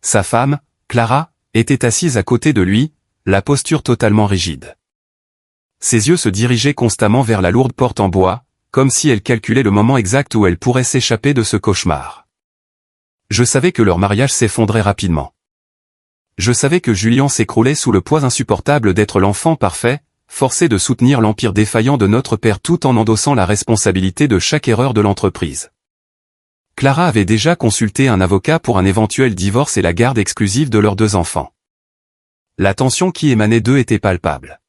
Sa femme, Clara, était assise à côté de lui, la posture totalement rigide. Ses yeux se dirigeaient constamment vers la lourde porte en bois, comme si elle calculait le moment exact où elle pourrait s'échapper de ce cauchemar. Je savais que leur mariage s'effondrait rapidement. Je savais que Julian s'écroulait sous le poids insupportable d'être l'enfant parfait, forcé de soutenir l'empire défaillant de notre père tout en endossant la responsabilité de chaque erreur de l'entreprise. Clara avait déjà consulté un avocat pour un éventuel divorce et la garde exclusive de leurs 2 enfants. La tension qui émanait d'eux était palpable.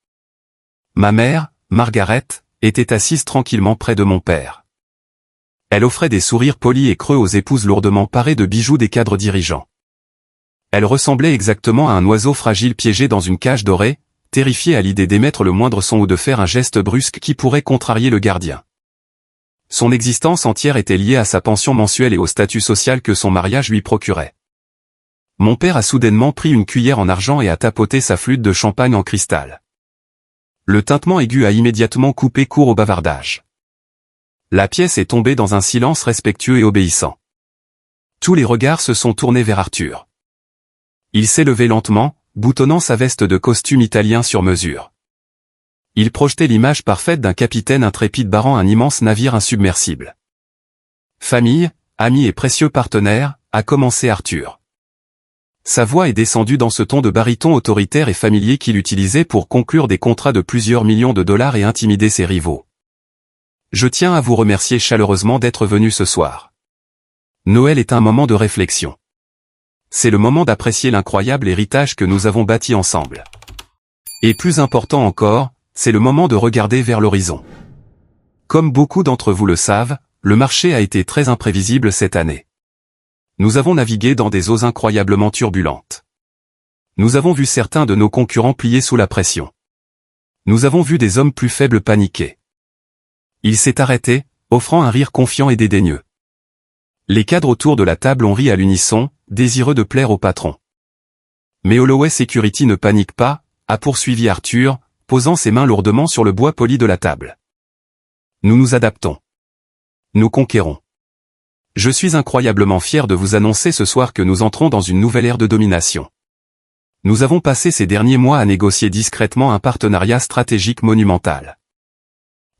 Ma mère, Margaret, était assise tranquillement près de mon père. Elle offrait des sourires polis et creux aux épouses lourdement parées de bijoux des cadres dirigeants. Elle ressemblait exactement à un oiseau fragile piégé dans une cage dorée, terrifié à l'idée d'émettre le moindre son ou de faire un geste brusque qui pourrait contrarier le gardien. Son existence entière était liée à sa pension mensuelle et au statut social que son mariage lui procurait. Mon père a soudainement pris une cuillère en argent et a tapoté sa flûte de champagne en cristal. Le tintement aigu a immédiatement coupé court au bavardage. La pièce est tombée dans un silence respectueux et obéissant. Tous les regards se sont tournés vers Arthur. Il s'est levé lentement, boutonnant sa veste de costume italien sur mesure. Il projetait l'image parfaite d'un capitaine intrépide barrant un immense navire insubmersible. Famille, amis et précieux partenaires, a commencé Arthur. Sa voix est descendue dans ce ton de baryton autoritaire et familier qu'il utilisait pour conclure des contrats de plusieurs millions de dollars et intimider ses rivaux. Je tiens à vous remercier chaleureusement d'être venu ce soir. Noël est un moment de réflexion. C'est le moment d'apprécier l'incroyable héritage que nous avons bâti ensemble. Et plus important encore, c'est le moment de regarder vers l'horizon. Comme beaucoup d'entre vous le savent, le marché a été très imprévisible cette année. Nous avons navigué dans des eaux incroyablement turbulentes. Nous avons vu certains de nos concurrents plier sous la pression. Nous avons vu des hommes plus faibles paniquer. Il s'est arrêté, offrant un rire confiant et dédaigneux. Les cadres autour de la table ont ri à l'unisson, désireux de plaire au patron. Mais Holloway Security ne panique pas, a poursuivi Arthur, posant ses mains lourdement sur le bois poli de la table. Nous nous adaptons. Nous conquérons. Je suis incroyablement fier de vous annoncer ce soir que nous entrons dans une nouvelle ère de domination. Nous avons passé ces derniers mois à négocier discrètement un partenariat stratégique monumental.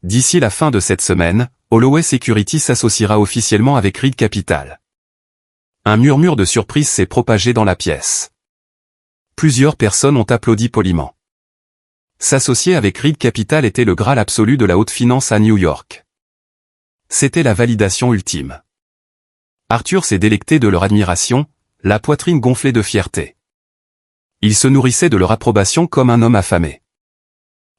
D'ici la fin de cette semaine, Holloway Security s'associera officiellement avec Reed Capital. Un murmure de surprise s'est propagé dans la pièce. Plusieurs personnes ont applaudi poliment. S'associer avec Reed Capital était le Graal absolu de la haute finance à New York. C'était la validation ultime. Arthur s'est délecté de leur admiration, la poitrine gonflée de fierté. Il se nourrissait de leur approbation comme un homme affamé.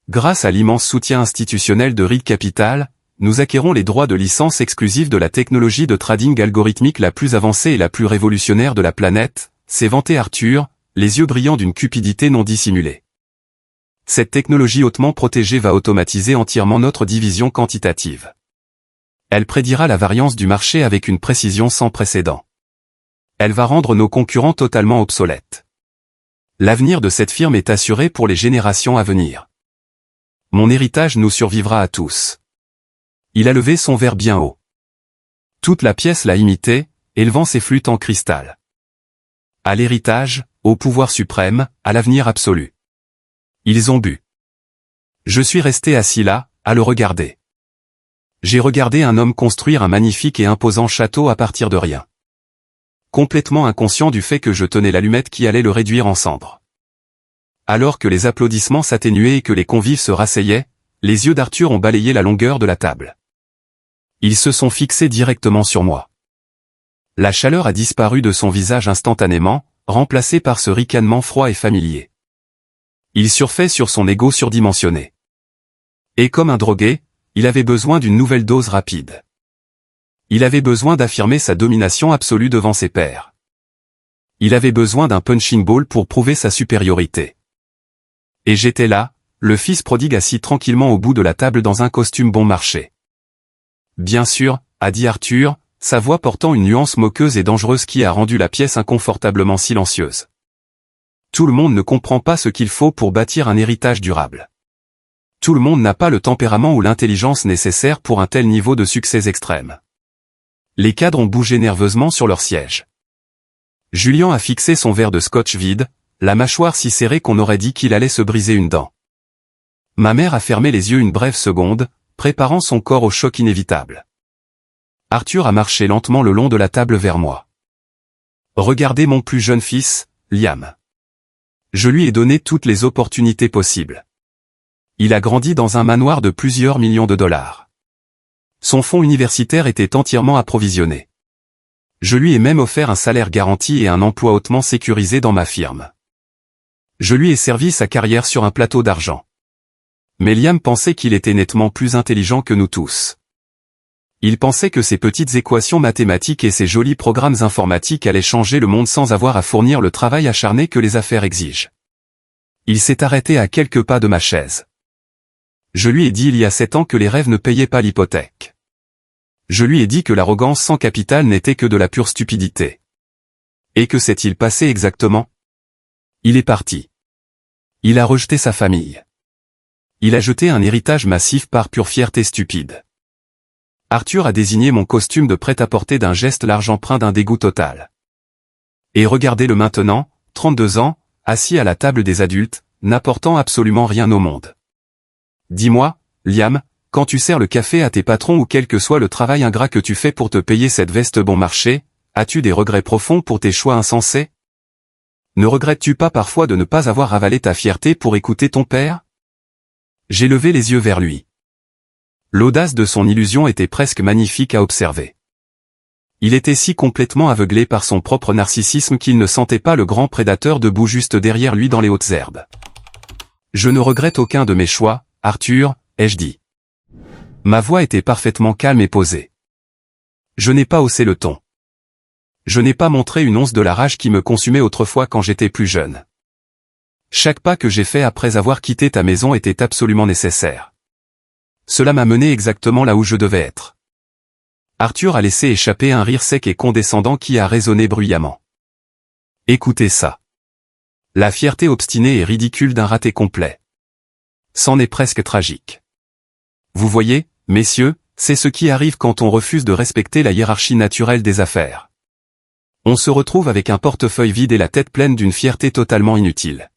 Grâce à l'immense soutien institutionnel de Reed Capital, nous acquérons les droits de licence exclusifs de la technologie de trading algorithmique la plus avancée et la plus révolutionnaire de la planète, s'est vanté Arthur, les yeux brillants d'une cupidité non dissimulée. Cette technologie hautement protégée va automatiser entièrement notre division quantitative. Elle prédira la variance du marché avec une précision sans précédent. Elle va rendre nos concurrents totalement obsolètes. L'avenir de cette firme est assuré pour les générations à venir. Mon héritage nous survivra à tous. Il a levé son verre bien haut. Toute la pièce l'a imité, élevant ses flûtes en cristal. À l'héritage, au pouvoir suprême, à l'avenir absolu. Ils ont bu. Je suis resté assis là, à le regarder. J'ai regardé un homme construire un magnifique et imposant château à partir de rien. Complètement inconscient du fait que je tenais l'allumette qui allait le réduire en cendres. Alors que les applaudissements s'atténuaient et que les convives se rasseyaient, les yeux d'Arthur ont balayé la longueur de la table. Ils se sont fixés directement sur moi. La chaleur a disparu de son visage instantanément, remplacé par ce ricanement froid et familier. Il surfait sur son ego surdimensionné. Et comme un drogué, il avait besoin d'une nouvelle dose rapide. Il avait besoin d'affirmer sa domination absolue devant ses pairs. Il avait besoin d'un punching ball pour prouver sa supériorité. Et j'étais là, le fils prodigue assis tranquillement au bout de la table dans un costume bon marché. Bien sûr, a dit Arthur, sa voix portant une nuance moqueuse et dangereuse qui a rendu la pièce inconfortablement silencieuse. Tout le monde ne comprend pas ce qu'il faut pour bâtir un héritage durable. Tout le monde n'a pas le tempérament ou l'intelligence nécessaire pour un tel niveau de succès extrême. Les cadres ont bougé nerveusement sur leur siège. Julien a fixé son verre de scotch vide, la mâchoire si serrée qu'on aurait dit qu'il allait se briser une dent. Ma mère a fermé les yeux une brève seconde, préparant son corps au choc inévitable. Arthur a marché lentement le long de la table vers moi. Regardez mon plus jeune fils, Liam. Je lui ai donné toutes les opportunités possibles. Il a grandi dans un manoir de plusieurs millions de dollars. Son fonds universitaire était entièrement approvisionné. Je lui ai même offert un salaire garanti et un emploi hautement sécurisé dans ma firme. Je lui ai servi sa carrière sur un plateau d'argent. Mais Liam pensait qu'il était nettement plus intelligent que nous tous. Il pensait que ses petites équations mathématiques et ses jolis programmes informatiques allaient changer le monde sans avoir à fournir le travail acharné que les affaires exigent. Il s'est arrêté à quelques pas de ma chaise. Je lui ai dit il y a 7 ans que les rêves ne payaient pas l'hypothèque. Je lui ai dit que l'arrogance sans capital n'était que de la pure stupidité. Et que s'est-il passé exactement? Il est parti. Il a rejeté sa famille. Il a jeté un héritage massif par pure fierté stupide. Arthur a désigné mon costume de prêt-à-porter d'un geste large empreint d'un dégoût total. Et regardez-le maintenant, 32 ans, assis à la table des adultes, n'apportant absolument rien au monde. Dis-moi, Liam, quand tu sers le café à tes patrons ou quel que soit le travail ingrat que tu fais pour te payer cette veste bon marché, as-tu des regrets profonds pour tes choix insensés? Ne regrettes-tu pas parfois de ne pas avoir avalé ta fierté pour écouter ton père? J'ai levé les yeux vers lui. L'audace de son illusion était presque magnifique à observer. Il était si complètement aveuglé par son propre narcissisme qu'il ne sentait pas le grand prédateur debout juste derrière lui dans les hautes herbes. Je ne regrette aucun de mes choix, Arthur, ai-je dit. Ma voix était parfaitement calme et posée. Je n'ai pas haussé le ton. Je n'ai pas montré une once de la rage qui me consumait autrefois quand j'étais plus jeune. Chaque pas que j'ai fait après avoir quitté ta maison était absolument nécessaire. Cela m'a mené exactement là où je devais être. Arthur a laissé échapper un rire sec et condescendant qui a résonné bruyamment. Écoutez ça. La fierté obstinée et ridicule d'un raté complet. C'en est presque tragique. Vous voyez, messieurs, c'est ce qui arrive quand on refuse de respecter la hiérarchie naturelle des affaires. On se retrouve avec un portefeuille vide et la tête pleine d'une fierté totalement inutile.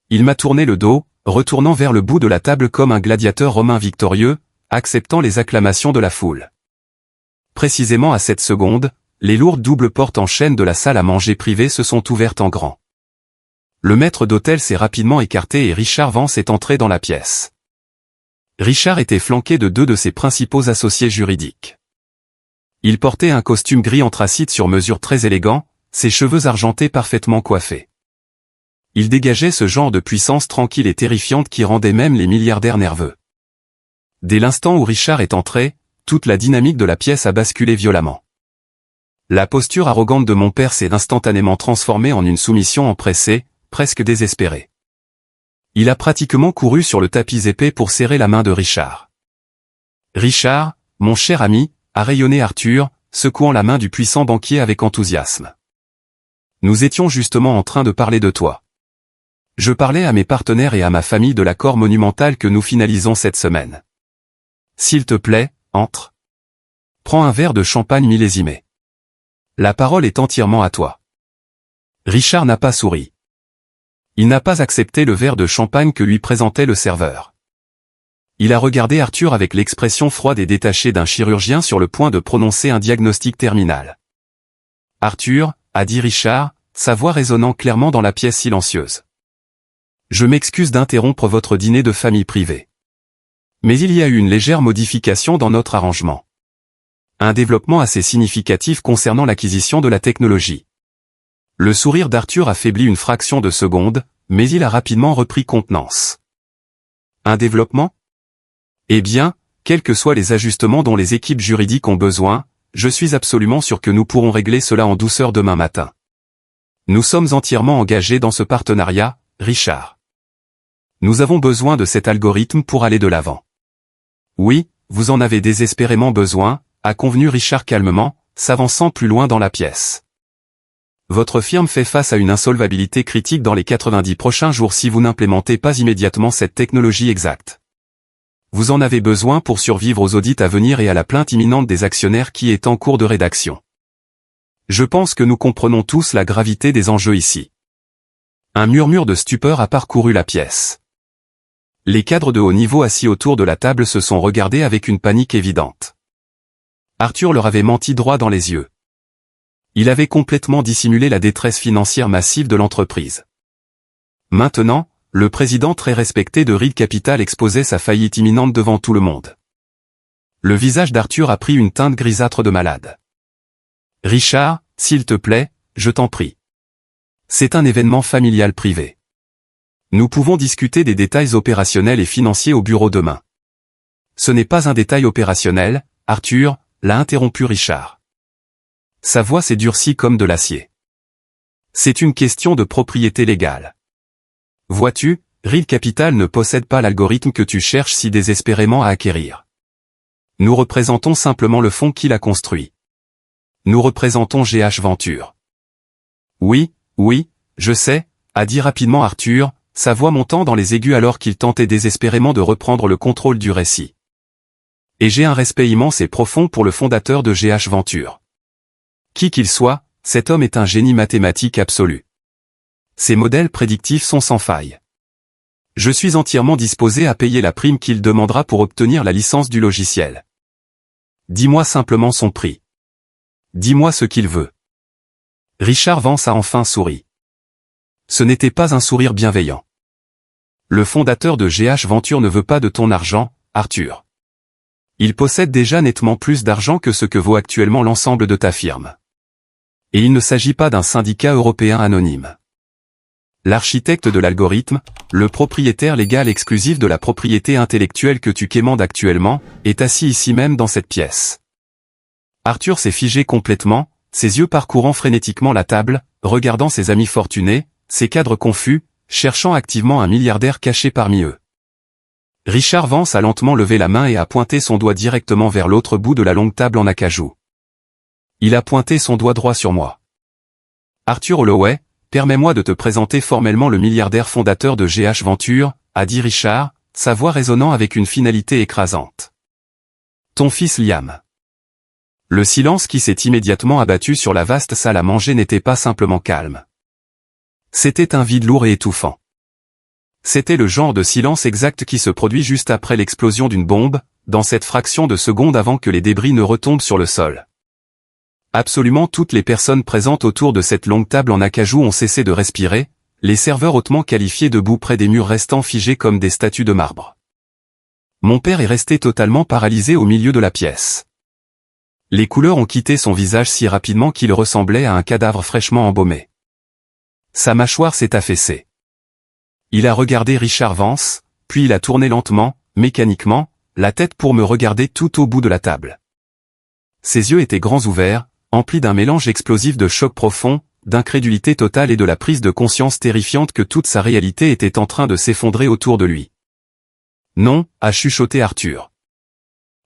Il m'a tourné le dos, retournant vers le bout de la table comme un gladiateur romain victorieux, acceptant les acclamations de la foule. Précisément à cette seconde, les lourdes doubles portes en chêne de la salle à manger privée se sont ouvertes en grand. Le maître d'hôtel s'est rapidement écarté et Richard Vance est entré dans la pièce. Richard était flanqué de deux de ses principaux associés juridiques. Il portait un costume gris anthracite sur mesure très élégant, ses cheveux argentés parfaitement coiffés. Il dégageait ce genre de puissance tranquille et terrifiante qui rendait même les milliardaires nerveux. Dès l'instant où Richard est entré, toute la dynamique de la pièce a basculé violemment. La posture arrogante de mon père s'est instantanément transformée en une soumission empressée, presque désespérée. Il a pratiquement couru sur le tapis épais pour serrer la main de Richard. Richard, mon cher ami, a rayonné Arthur, secouant la main du puissant banquier avec enthousiasme. Nous étions justement en train de parler de toi. Je parlais à mes partenaires et à ma famille de l'accord monumental que nous finalisons cette semaine. S'il te plaît, entre. Prends un verre de champagne millésimé. La parole est entièrement à toi. Richard n'a pas souri. Il n'a pas accepté le verre de champagne que lui présentait le serveur. Il a regardé Arthur avec l'expression froide et détachée d'un chirurgien sur le point de prononcer un diagnostic terminal. Arthur, a dit Richard, sa voix résonnant clairement dans la pièce silencieuse. Je m'excuse d'interrompre votre dîner de famille privée. Mais il y a eu une légère modification dans notre arrangement. Un développement assez significatif concernant l'acquisition de la technologie. Le sourire d'Arthur a faibli une fraction de seconde, mais il a rapidement repris contenance. Un développement ? Eh bien, quels que soient les ajustements dont les équipes juridiques ont besoin, je suis absolument sûr que nous pourrons régler cela en douceur demain matin. Nous sommes entièrement engagés dans ce partenariat, Richard. Nous avons besoin de cet algorithme pour aller de l'avant. Oui, vous en avez désespérément besoin, a convenu Richard calmement, s'avançant plus loin dans la pièce. Votre firme fait face à une insolvabilité critique dans les 90 prochains jours si vous n'implémentez pas immédiatement cette technologie exacte. Vous en avez besoin pour survivre aux audits à venir et à la plainte imminente des actionnaires qui est en cours de rédaction. Je pense que nous comprenons tous la gravité des enjeux ici. Un murmure de stupeur a parcouru la pièce. Les cadres de haut niveau assis autour de la table se sont regardés avec une panique évidente. Arthur leur avait menti droit dans les yeux. Il avait complètement dissimulé la détresse financière massive de l'entreprise. Maintenant, le président très respecté de Reed Capital exposait sa faillite imminente devant tout le monde. Le visage d'Arthur a pris une teinte grisâtre de malade. Richard, s'il te plaît, je t'en prie. C'est un événement familial privé. Nous pouvons discuter des détails opérationnels et financiers au bureau demain. Ce n'est pas un détail opérationnel, Arthur, l'a interrompu Richard. Sa voix s'est durcie comme de l'acier. C'est une question de propriété légale. Vois-tu, Reed Capital ne possède pas l'algorithme que tu cherches si désespérément à acquérir. Nous représentons simplement le fonds qu'il a construit. Nous représentons GH Venture. Oui, je sais, a dit rapidement Arthur, sa voix montant dans les aigus alors qu'il tentait désespérément de reprendre le contrôle du récit. Et j'ai un respect immense et profond pour le fondateur de GH Venture. Qui qu'il soit, cet homme est un génie mathématique absolu. Ses modèles prédictifs sont sans faille. Je suis entièrement disposé à payer la prime qu'il demandera pour obtenir la licence du logiciel. Dis-moi simplement son prix. Dis-moi ce qu'il veut. Richard Vance a enfin souri. Ce n'était pas un sourire bienveillant. Le fondateur de GH Venture ne veut pas de ton argent, Arthur. Il possède déjà nettement plus d'argent que ce que vaut actuellement l'ensemble de ta firme. Et il ne s'agit pas d'un syndicat européen anonyme. L'architecte de l'algorithme, le propriétaire légal exclusif de la propriété intellectuelle que tu quémandes actuellement, est assis ici même dans cette pièce. Arthur s'est figé complètement, ses yeux parcourant frénétiquement la table, regardant ses amis fortunés, ses cadres confus, cherchant activement un milliardaire caché parmi eux. Richard Vance a lentement levé la main et a pointé son doigt directement vers l'autre bout de la longue table en acajou. Il a pointé son doigt droit sur moi. Arthur Holloway, permets-moi de te présenter formellement le milliardaire fondateur de GH Venture, a dit Richard, sa voix résonnant avec une finalité écrasante. Ton fils Liam. Le silence qui s'est immédiatement abattu sur la vaste salle à manger n'était pas simplement calme. C'était un vide lourd et étouffant. C'était le genre de silence exact qui se produit juste après l'explosion d'une bombe, dans cette fraction de seconde avant que les débris ne retombent sur le sol. Absolument toutes les personnes présentes autour de cette longue table en acajou ont cessé de respirer, les serveurs hautement qualifiés debout près des murs restant figés comme des statues de marbre. Mon père est resté totalement paralysé au milieu de la pièce. Les couleurs ont quitté son visage si rapidement qu'il ressemblait à un cadavre fraîchement embaumé. Sa mâchoire s'est affaissée. Il a regardé Richard Vance, puis il a tourné lentement, mécaniquement, la tête pour me regarder tout au bout de la table. Ses yeux étaient grands ouverts, emplis d'un mélange explosif de choc profond, d'incrédulité totale et de la prise de conscience terrifiante que toute sa réalité était en train de s'effondrer autour de lui. Non, a chuchoté Arthur.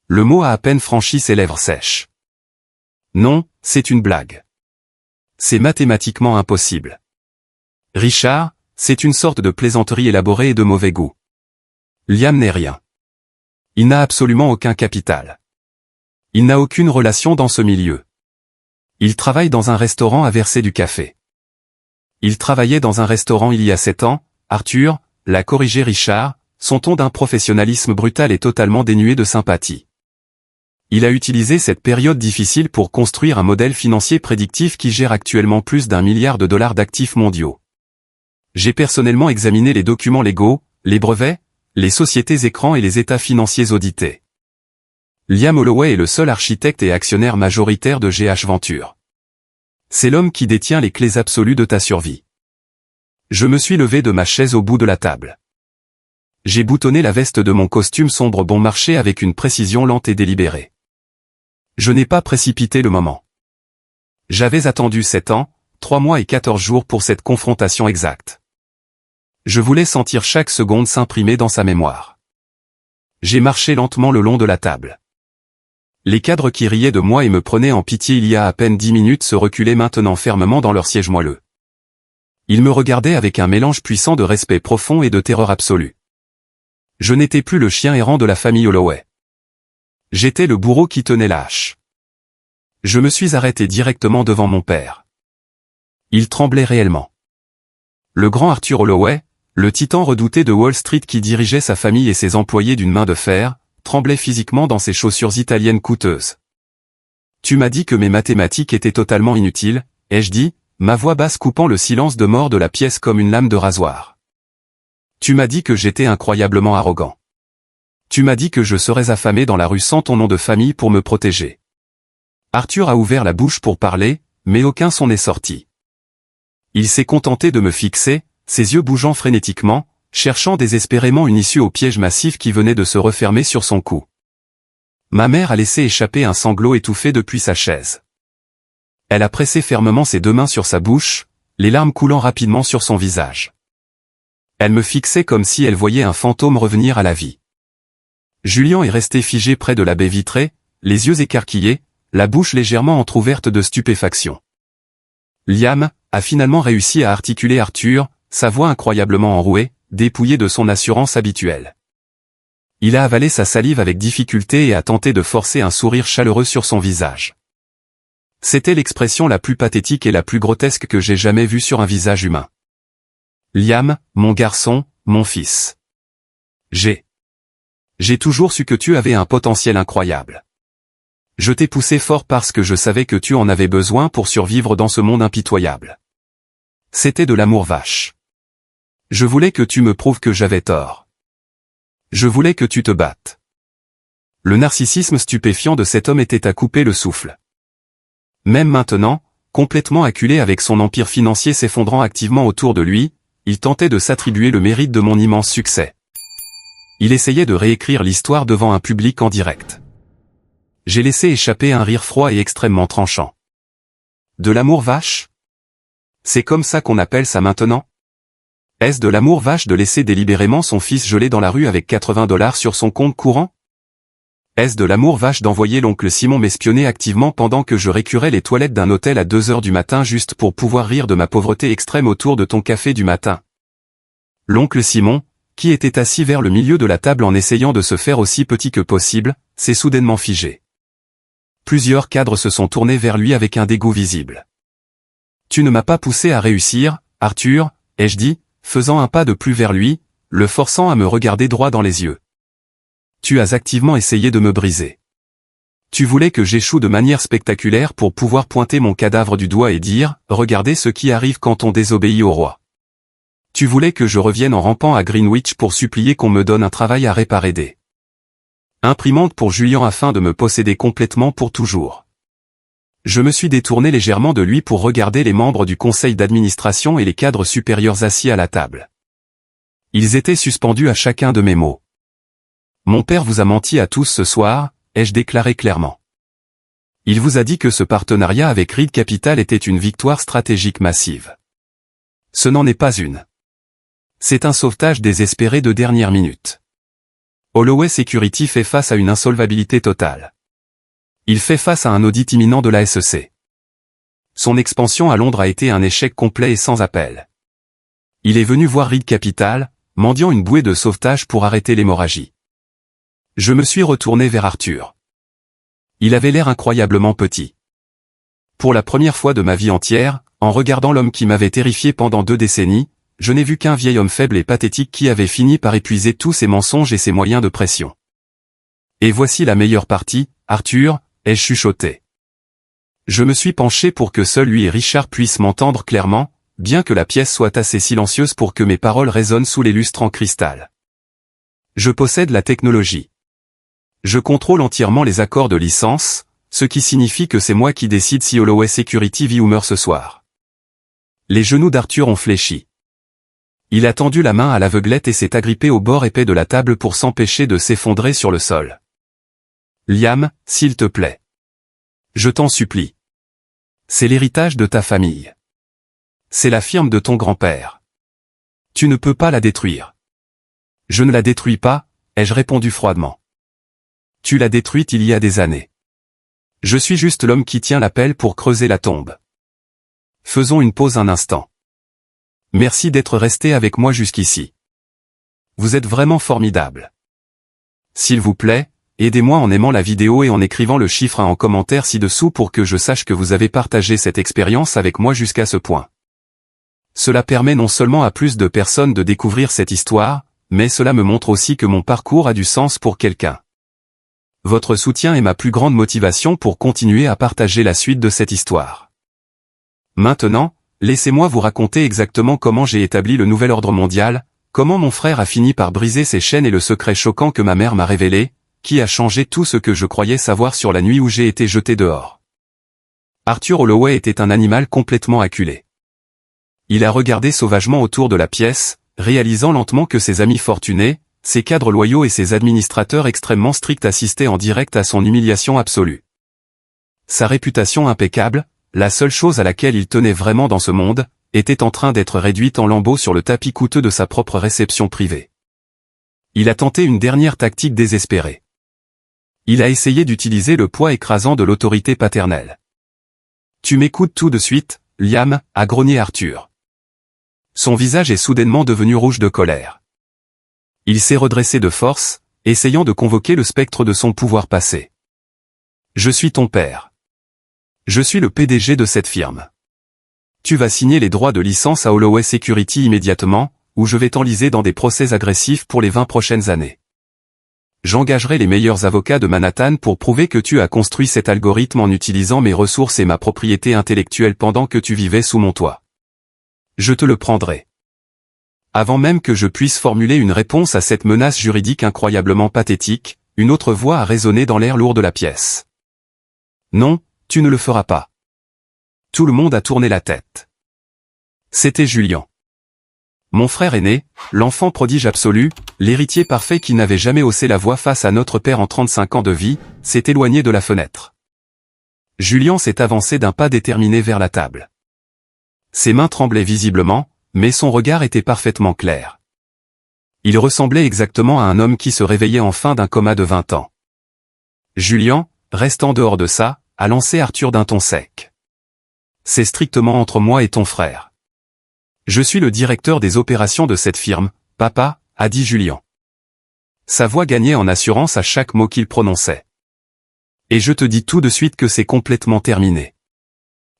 Le mot a à peine franchi ses lèvres sèches. Non, c'est une blague. C'est mathématiquement impossible. Richard, c'est une sorte de plaisanterie élaborée et de mauvais goût. Liam n'est rien. Il n'a absolument aucun capital. Il n'a aucune relation dans ce milieu. Il travaille dans un restaurant à verser du café. Il travaillait dans un restaurant il y a 7 ans, Arthur, l'a corrigé Richard, son ton d'un professionnalisme brutal et totalement dénué de sympathie. Il a utilisé cette période difficile pour construire un modèle financier prédictif qui gère actuellement plus d'1 milliard de dollars d'actifs mondiaux. J'ai personnellement examiné les documents légaux, les brevets, les sociétés écrans et les états financiers audités. Liam Holloway est le seul architecte et actionnaire majoritaire de GH Venture. C'est l'homme qui détient les clés absolues de ta survie. Je me suis levé de ma chaise au bout de la table. J'ai boutonné la veste de mon costume sombre bon marché avec une précision lente et délibérée. Je n'ai pas précipité le moment. J'avais attendu 7 ans, 3 mois et 14 jours pour cette confrontation exacte. Je voulais sentir chaque seconde s'imprimer dans sa mémoire. J'ai marché lentement le long de la table. Les cadres qui riaient de moi et me prenaient en pitié il y a à peine 10 minutes se reculaient maintenant fermement dans leur siège moelleux. Ils me regardaient avec un mélange puissant de respect profond et de terreur absolue. Je n'étais plus le chien errant de la famille Holloway. J'étais le bourreau qui tenait la hache. Je me suis arrêté directement devant mon père. Il tremblait réellement. Le grand Arthur Holloway, le titan redouté de Wall Street qui dirigeait sa famille et ses employés d'une main de fer, tremblait physiquement dans ses chaussures italiennes coûteuses. Tu m'as dit que mes mathématiques étaient totalement inutiles, ai-je dit, ma voix basse coupant le silence de mort de la pièce comme une lame de rasoir. Tu m'as dit que j'étais incroyablement arrogant. Tu m'as dit que je serais affamé dans la rue sans ton nom de famille pour me protéger. Arthur a ouvert la bouche pour parler, mais aucun son n'est sorti. Il s'est contenté de me fixer, ses yeux bougeant frénétiquement, cherchant désespérément une issue au piège massif qui venait de se refermer sur son cou. Ma mère a laissé échapper un sanglot étouffé depuis sa chaise. Elle a pressé fermement ses 2 mains sur sa bouche, les larmes coulant rapidement sur son visage. Elle me fixait comme si elle voyait un fantôme revenir à la vie. Julien est resté figé près de la baie vitrée, les yeux écarquillés, la bouche légèrement entr'ouverte de stupéfaction. Liam a finalement réussi à articuler Arthur, sa voix incroyablement enrouée, dépouillée de son assurance habituelle. Il a avalé sa salive avec difficulté et a tenté de forcer un sourire chaleureux sur son visage. C'était l'expression la plus pathétique et la plus grotesque que j'ai jamais vue sur un visage humain. Liam, mon garçon, mon fils. J'ai toujours su que tu avais un potentiel incroyable. Je t'ai poussé fort parce que je savais que tu en avais besoin pour survivre dans ce monde impitoyable. C'était de l'amour vache. Je voulais que tu me prouves que j'avais tort. Je voulais que tu te battes. Le narcissisme stupéfiant de cet homme était à couper le souffle. Même maintenant, complètement acculé avec son empire financier s'effondrant activement autour de lui, il tentait de s'attribuer le mérite de mon immense succès. Il essayait de réécrire l'histoire devant un public en direct. J'ai laissé échapper un rire froid et extrêmement tranchant. De l'amour vache? C'est comme ça qu'on appelle ça maintenant? Est-ce de l'amour vache de laisser délibérément son fils gelé dans la rue avec 80 $ sur son compte courant? Est-ce de l'amour vache d'envoyer l'oncle Simon m'espionner activement pendant que je récurais les toilettes d'un hôtel à 2 heures du matin juste pour pouvoir rire de ma pauvreté extrême autour de ton café du matin? L'oncle Simon, qui était assis vers le milieu de la table en essayant de se faire aussi petit que possible, s'est soudainement figé. Plusieurs cadres se sont tournés vers lui avec un dégoût visible. Tu ne m'as pas poussé à réussir, Arthur, ai-je dit, faisant un pas de plus vers lui, le forçant à me regarder droit dans les yeux. Tu as activement essayé de me briser. Tu voulais que j'échoue de manière spectaculaire pour pouvoir pointer mon cadavre du doigt et dire « Regardez ce qui arrive quand on désobéit au roi ». Tu voulais que je revienne en rampant à Greenwich pour supplier qu'on me donne un travail à réparer des imprimantes pour Julien afin de me posséder complètement pour toujours. Je me suis détourné légèrement de lui pour regarder les membres du conseil d'administration et les cadres supérieurs assis à la table. Ils étaient suspendus à chacun de mes mots. Mon père vous a menti à tous ce soir, ai-je déclaré clairement. Il vous a dit que ce partenariat avec Reed Capital était une victoire stratégique massive. Ce n'en est pas une. C'est un sauvetage désespéré de dernière minute. Holloway Security fait face à une insolvabilité totale. Il fait face à un audit imminent de la SEC. Son expansion à Londres a été un échec complet et sans appel. Il est venu voir Reed Capital, mendiant une bouée de sauvetage pour arrêter l'hémorragie. Je me suis retourné vers Arthur. Il avait l'air incroyablement petit. Pour la première fois de ma vie entière, en regardant l'homme qui m'avait terrifié pendant 2 décennies, je n'ai vu qu'un vieil homme faible et pathétique qui avait fini par épuiser tous ses mensonges et ses moyens de pression. Et voici la meilleure partie, Arthur, ai-je chuchoté. Je me suis penché pour que seul lui et Richard puissent m'entendre clairement, bien que la pièce soit assez silencieuse pour que mes paroles résonnent sous les lustres en cristal. Je possède la technologie. Je contrôle entièrement les accords de licence, ce qui signifie que c'est moi qui décide si Holloway Security vit ou meurt ce soir. Les genoux d'Arthur ont fléchi. Il a tendu la main à l'aveuglette et s'est agrippé au bord épais de la table pour s'empêcher de s'effondrer sur le sol. Liam, s'il te plaît. Je t'en supplie. C'est l'héritage de ta famille. C'est la firme de ton grand-père. Tu ne peux pas la détruire. Je ne la détruis pas, ai-je répondu froidement. Tu l'as détruite il y a des années. Je suis juste l'homme qui tient la pelle pour creuser la tombe. Faisons une pause un instant. Merci d'être resté avec moi jusqu'ici. Vous êtes vraiment formidable. S'il vous plaît, aidez-moi en aimant la vidéo et en écrivant le chiffre 1 en commentaire ci-dessous pour que je sache que vous avez partagé cette expérience avec moi jusqu'à ce point. Cela permet non seulement à plus de personnes de découvrir cette histoire, mais cela me montre aussi que mon parcours a du sens pour quelqu'un. Votre soutien est ma plus grande motivation pour continuer à partager la suite de cette histoire. Maintenant, laissez-moi vous raconter exactement comment j'ai établi le nouvel ordre mondial, comment mon frère a fini par briser ses chaînes et le secret choquant que ma mère m'a révélé, qui a changé tout ce que je croyais savoir sur la nuit où j'ai été jeté dehors. Arthur Holloway était un animal complètement acculé. Il a regardé sauvagement autour de la pièce, réalisant lentement que ses amis fortunés, ses cadres loyaux et ses administrateurs extrêmement stricts assistaient en direct à son humiliation absolue. Sa réputation impeccable, la seule chose à laquelle il tenait vraiment dans ce monde, était en train d'être réduite en lambeaux sur le tapis coûteux de sa propre réception privée. Il a tenté une dernière tactique désespérée. Il a essayé d'utiliser le poids écrasant de l'autorité paternelle. « Tu m'écoutes tout de suite, Liam » a grogné Arthur. Son visage est soudainement devenu rouge de colère. Il s'est redressé de force, essayant de convoquer le spectre de son pouvoir passé. « Je suis ton père. Je suis le PDG de cette firme. Tu vas signer les droits de licence à Holloway Security immédiatement, ou je vais t'enliser dans des procès agressifs pour les 20 prochaines années. J'engagerai les meilleurs avocats de Manhattan pour prouver que tu as construit cet algorithme en utilisant mes ressources et ma propriété intellectuelle pendant que tu vivais sous mon toit. Je te le prendrai. Avant même que je puisse formuler une réponse à cette menace juridique incroyablement pathétique, une autre voix a résonné dans l'air lourd de la pièce. Non, tu ne le feras pas. Tout le monde a tourné la tête. C'était Julian. Mon frère aîné, l'enfant prodige absolu, l'héritier parfait qui n'avait jamais haussé la voix face à notre père en 35 ans de vie, s'est éloigné de la fenêtre. Julian s'est avancé d'un pas déterminé vers la table. Ses mains tremblaient visiblement, mais son regard était parfaitement clair. Il ressemblait exactement à un homme qui se réveillait enfin d'un coma de 20 ans. Julian, restant dehors de ça, a lancé Arthur d'un ton sec. C'est strictement entre moi et ton frère. Je suis le directeur des opérations de cette firme, papa, a dit Julian. Sa voix gagnait en assurance à chaque mot qu'il prononçait. Et je te dis tout de suite que c'est complètement terminé.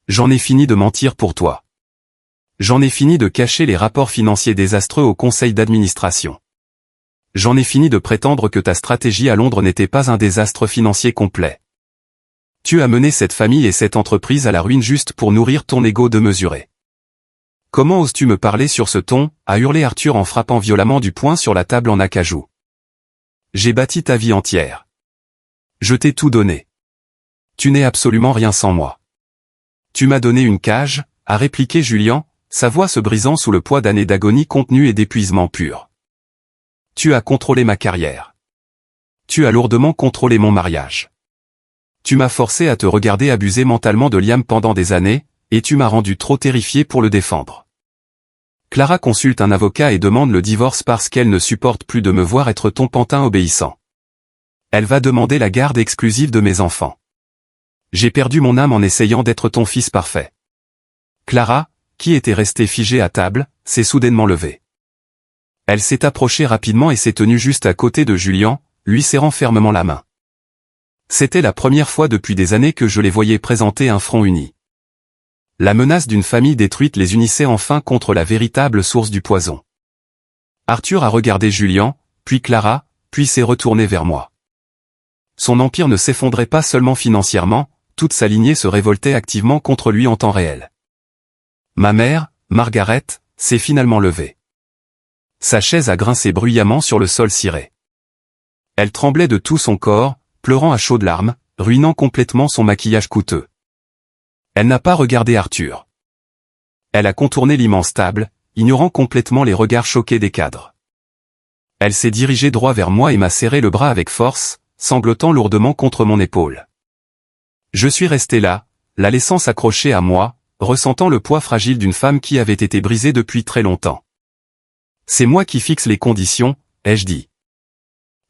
J'en ai fini de mentir pour toi. J'en ai fini de cacher les rapports financiers désastreux au conseil d'administration. J'en ai fini de prétendre que ta stratégie à Londres n'était pas un désastre financier complet. Tu as mené cette famille et cette entreprise à la ruine juste pour nourrir ton ego démesuré. Comment oses-tu me parler sur ce ton, a hurlé Arthur en frappant violemment du poing sur la table en acajou. J'ai bâti ta vie entière. Je t'ai tout donné. Tu n'es absolument rien sans moi. Tu m'as donné une cage, a répliqué Julian, sa voix se brisant sous le poids d'années d'agonie contenue et d'épuisement pur. Tu as contrôlé ma carrière. Tu as lourdement contrôlé mon mariage. Tu m'as forcé à te regarder abuser mentalement de Liam pendant des années, et tu m'as rendu trop terrifié pour le défendre. Clara consulte un avocat et demande le divorce parce qu'elle ne supporte plus de me voir être ton pantin obéissant. Elle va demander la garde exclusive de mes enfants. J'ai perdu mon âme en essayant d'être ton fils parfait. Clara, qui était restée figée à table, s'est soudainement levée. Elle s'est approchée rapidement et s'est tenue juste à côté de Julian, lui serrant fermement la main. C'était la première fois depuis des années que je les voyais présenter un front uni. La menace d'une famille détruite les unissait enfin contre la véritable source du poison. Arthur a regardé Julian, puis Clara, puis s'est retourné vers moi. Son empire ne s'effondrait pas seulement financièrement, toute sa lignée se révoltait activement contre lui en temps réel. Ma mère, Margaret, s'est finalement levée. Sa chaise a grincé bruyamment sur le sol ciré. Elle tremblait de tout son corps, pleurant à chaudes larmes, ruinant complètement son maquillage coûteux. Elle n'a pas regardé Arthur. Elle a contourné l'immense table, ignorant complètement les regards choqués des cadres. Elle s'est dirigée droit vers moi et m'a serré le bras avec force, sanglotant lourdement contre mon épaule. Je suis resté là, la laissant s'accrocher à moi, ressentant le poids fragile d'une femme qui avait été brisée depuis très longtemps. C'est moi qui fixe les conditions, ai-je dit.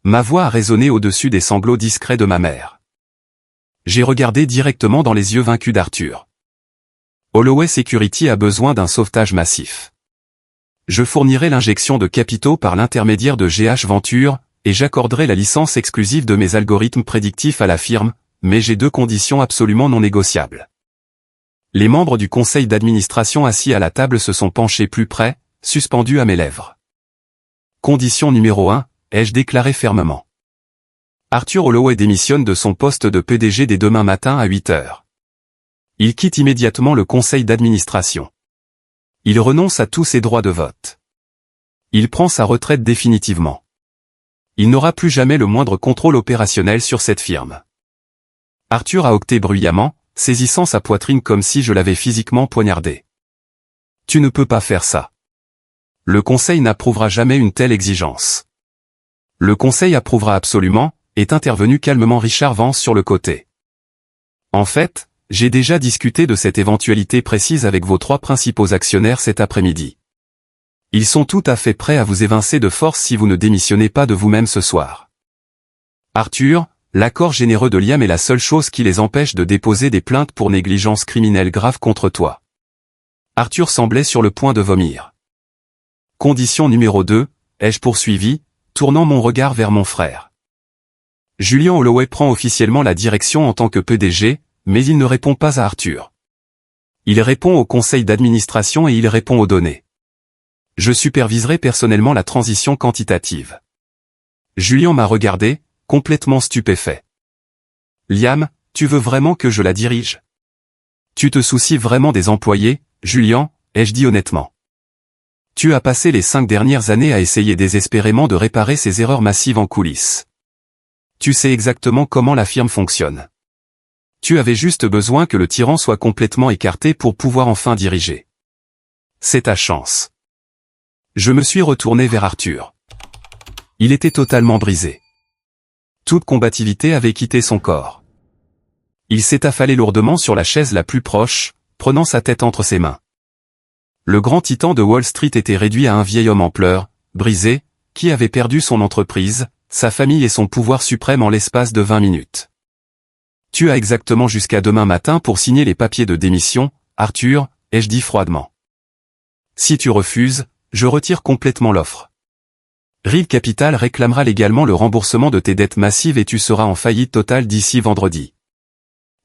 Ma voix a résonné au-dessus des sanglots discrets de ma mère. J'ai regardé directement dans les yeux vaincus d'Arthur. Holloway Security a besoin d'un sauvetage massif. Je fournirai l'injection de capitaux par l'intermédiaire de GH Venture, et j'accorderai la licence exclusive de mes algorithmes prédictifs à la firme, mais j'ai deux conditions absolument non négociables. Les membres du conseil d'administration assis à la table se sont penchés plus près, suspendus à mes lèvres. Condition numéro 1, ai-je déclaré fermement. Arthur Holloway démissionne de son poste de PDG dès demain matin à 8 heures. Il quitte immédiatement le conseil d'administration. Il renonce à tous ses droits de vote. Il prend sa retraite définitivement. Il n'aura plus jamais le moindre contrôle opérationnel sur cette firme. Arthur a octé bruyamment, saisissant sa poitrine comme si je l'avais physiquement poignardé. Tu ne peux pas faire ça. Le conseil n'approuvera jamais une telle exigence. Le conseil approuvera absolument, est intervenu calmement Richard Vance sur le côté. En fait, j'ai déjà discuté de cette éventualité précise avec vos trois principaux actionnaires cet après-midi. Ils sont tout à fait prêts à vous évincer de force si vous ne démissionnez pas de vous-même ce soir. Arthur, l'accord généreux de Liam est la seule chose qui les empêche de déposer des plaintes pour négligence criminelle grave contre toi. Arthur semblait sur le point de vomir. Condition numéro 2, ai-je poursuivi, tournant mon regard vers mon frère. Julian Holloway prend officiellement la direction en tant que PDG, mais il ne répond pas à Arthur. Il répond au conseil d'administration et il répond aux données. Je superviserai personnellement la transition quantitative. Julian m'a regardé, complètement stupéfait. Liam, tu veux vraiment que je la dirige? Tu te soucies vraiment des employés, Julian, ai-je dit honnêtement. Tu as passé les 5 dernières années à essayer désespérément de réparer ces erreurs massives en coulisses. Tu sais exactement comment la firme fonctionne. Tu avais juste besoin que le tyran soit complètement écarté pour pouvoir enfin diriger. C'est ta chance. Je me suis retourné vers Arthur. Il était totalement brisé. Toute combativité avait quitté son corps. Il s'est affalé lourdement sur la chaise la plus proche, prenant sa tête entre ses mains. Le grand titan de Wall Street était réduit à un vieil homme en pleurs, brisé, qui avait perdu son entreprise, sa famille et son pouvoir suprême en l'espace de 20 minutes. Tu as exactement jusqu'à demain matin pour signer les papiers de démission, Arthur, ai-je dit froidement. Si tu refuses, je retire complètement l'offre. Reed Capital réclamera légalement le remboursement de tes dettes massives et tu seras en faillite totale d'ici vendredi.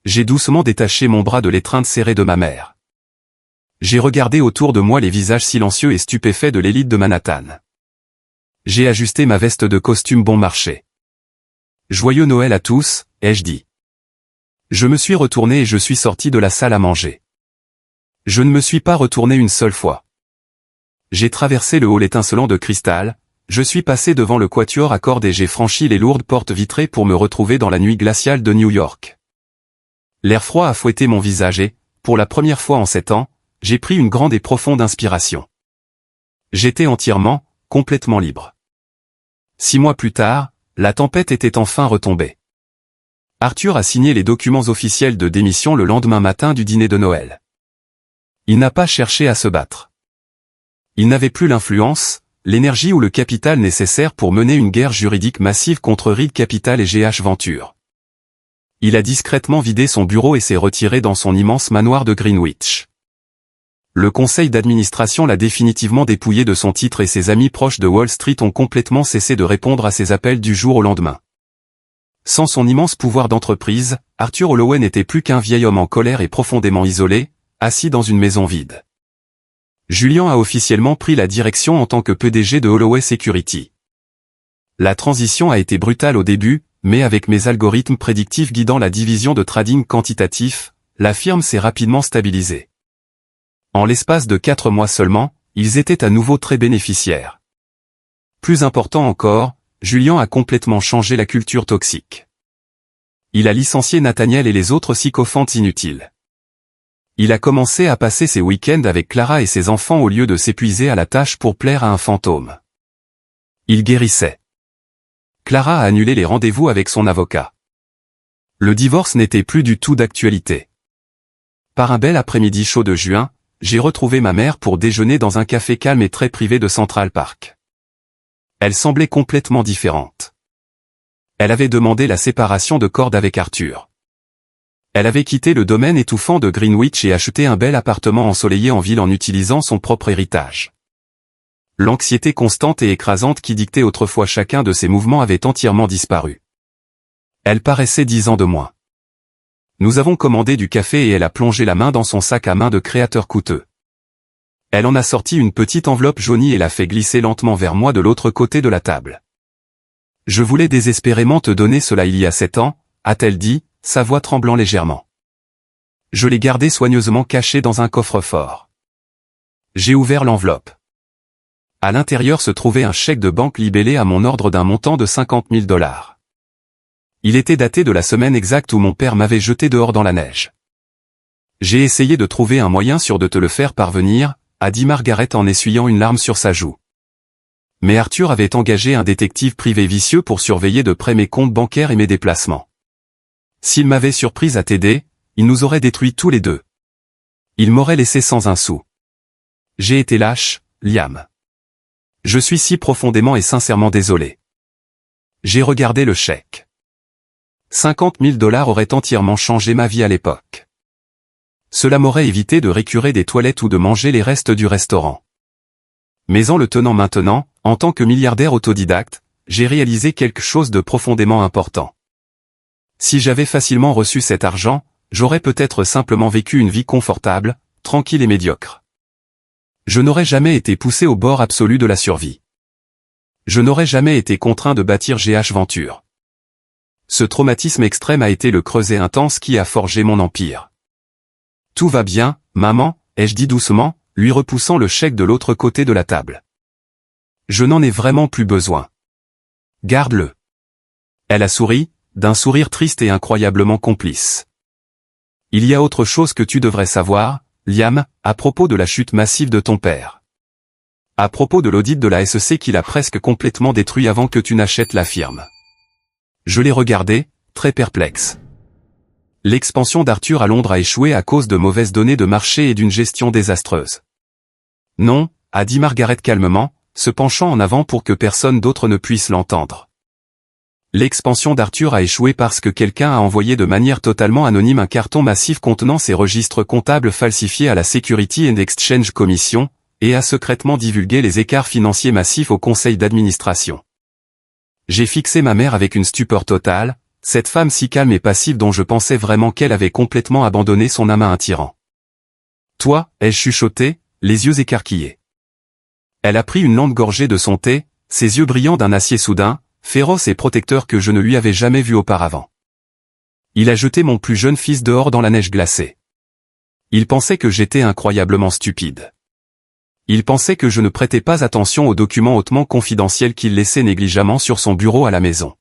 J'ai doucement détaché mon bras de l'étreinte serrée de ma mère. J'ai regardé autour de moi les visages silencieux et stupéfaits de l'élite de Manhattan. J'ai ajusté ma veste de costume bon marché. Joyeux Noël à tous, ai-je dit. Je me suis retourné et je suis sorti de la salle à manger. Je ne me suis pas retourné une seule fois. J'ai traversé le hall étincelant de cristal, je suis passé devant le quatuor à cordes et j'ai franchi les lourdes portes vitrées pour me retrouver dans la nuit glaciale de New York. L'air froid a fouetté mon visage et, pour la première fois en 7 ans, j'ai pris une grande et profonde inspiration. J'étais entièrement, complètement libre. 6 mois plus tard, la tempête était enfin retombée. Arthur a signé les documents officiels de démission le lendemain matin du dîner de Noël. Il n'a pas cherché à se battre. Il n'avait plus l'influence, l'énergie ou le capital nécessaire pour mener une guerre juridique massive contre Reed Capital et GH Venture. Il a discrètement vidé son bureau et s'est retiré dans son immense manoir de Greenwich. Le conseil d'administration l'a définitivement dépouillé de son titre et ses amis proches de Wall Street ont complètement cessé de répondre à ses appels du jour au lendemain. Sans son immense pouvoir d'entreprise, Arthur Holloway n'était plus qu'un vieil homme en colère et profondément isolé, assis dans une maison vide. Julian a officiellement pris la direction en tant que PDG de Holloway Security. La transition a été brutale au début, mais avec mes algorithmes prédictifs guidant la division de trading quantitatif, la firme s'est rapidement stabilisée. En l'espace de 4 mois seulement, ils étaient à nouveau très bénéficiaires. Plus important encore, Julian a complètement changé la culture toxique. Il a licencié Nathaniel et les autres sycophantes inutiles. Il a commencé à passer ses week-ends avec Clara et ses enfants au lieu de s'épuiser à la tâche pour plaire à un fantôme. Il guérissait. Clara a annulé les rendez-vous avec son avocat. Le divorce n'était plus du tout d'actualité. Par un bel après-midi chaud de juin, j'ai retrouvé ma mère pour déjeuner dans un café calme et très privé de Central Park. Elle semblait complètement différente. Elle avait demandé la séparation de cordes avec Arthur. Elle avait quitté le domaine étouffant de Greenwich et acheté un bel appartement ensoleillé en ville en utilisant son propre héritage. L'anxiété constante et écrasante qui dictait autrefois chacun de ses mouvements avait entièrement disparu. Elle paraissait 10 ans de moins. Nous avons commandé du café et elle a plongé la main dans son sac à main de créateur coûteux. Elle en a sorti une petite enveloppe jaunie et l'a fait glisser lentement vers moi de l'autre côté de la table. Je voulais désespérément te donner cela il y a 7 ans, a-t-elle dit, sa voix tremblant légèrement. Je l'ai gardé soigneusement caché dans un coffre-fort. J'ai ouvert l'enveloppe. À l'intérieur se trouvait un chèque de banque libellé à mon ordre d'un montant de $50 000. Il était daté de la semaine exacte où mon père m'avait jeté dehors dans la neige. J'ai essayé de trouver un moyen sûr de te le faire parvenir, a dit Margaret en essuyant une larme sur sa joue. Mais Arthur avait engagé un détective privé vicieux pour surveiller de près mes comptes bancaires et mes déplacements. S'il m'avait surprise à t'aider, il nous aurait détruits tous les deux. Il m'aurait laissé sans un sou. J'ai été lâche, Liam. Je suis si profondément et sincèrement désolé. J'ai regardé le chèque. $50 000 auraient entièrement changé ma vie à l'époque. Cela m'aurait évité de récurer des toilettes ou de manger les restes du restaurant. Mais en le tenant maintenant, en tant que milliardaire autodidacte, j'ai réalisé quelque chose de profondément important. Si j'avais facilement reçu cet argent, j'aurais peut-être simplement vécu une vie confortable, tranquille et médiocre. Je n'aurais jamais été poussé au bord absolu de la survie. Je n'aurais jamais été contraint de bâtir GH Venture. Ce traumatisme extrême a été le creuset intense qui a forgé mon empire. Tout va bien, maman, ai-je dit doucement, lui repoussant le chèque de l'autre côté de la table. Je n'en ai vraiment plus besoin. Garde-le. Elle a souri, d'un sourire triste et incroyablement complice. Il y a autre chose que tu devrais savoir, Liam, à propos de la chute massive de ton père. À propos de l'audit de la SEC qu'il a presque complètement détruit avant que tu n'achètes la firme. Je l'ai regardé, très perplexe. L'expansion d'Arthur à Londres a échoué à cause de mauvaises données de marché et d'une gestion désastreuse. Non, a dit Margaret calmement, se penchant en avant pour que personne d'autre ne puisse l'entendre. L'expansion d'Arthur a échoué parce que quelqu'un a envoyé de manière totalement anonyme un carton massif contenant ses registres comptables falsifiés à la Security and Exchange Commission, et a secrètement divulgué les écarts financiers massifs au conseil d'administration. J'ai fixé ma mère avec une stupeur totale, cette femme si calme et passive dont je pensais vraiment qu'elle avait complètement abandonné son âme à un tyran. Toi, ai-je chuchoté, les yeux écarquillés. Elle a pris une lente gorgée de son thé, ses yeux brillants d'un acier soudain, féroce et protecteur que je ne lui avais jamais vu auparavant. Il a jeté mon plus jeune fils dehors dans la neige glacée. Il pensait que j'étais incroyablement stupide. Il pensait que je ne prêtais pas attention aux documents hautement confidentiels qu'il laissait négligemment sur son bureau à la maison.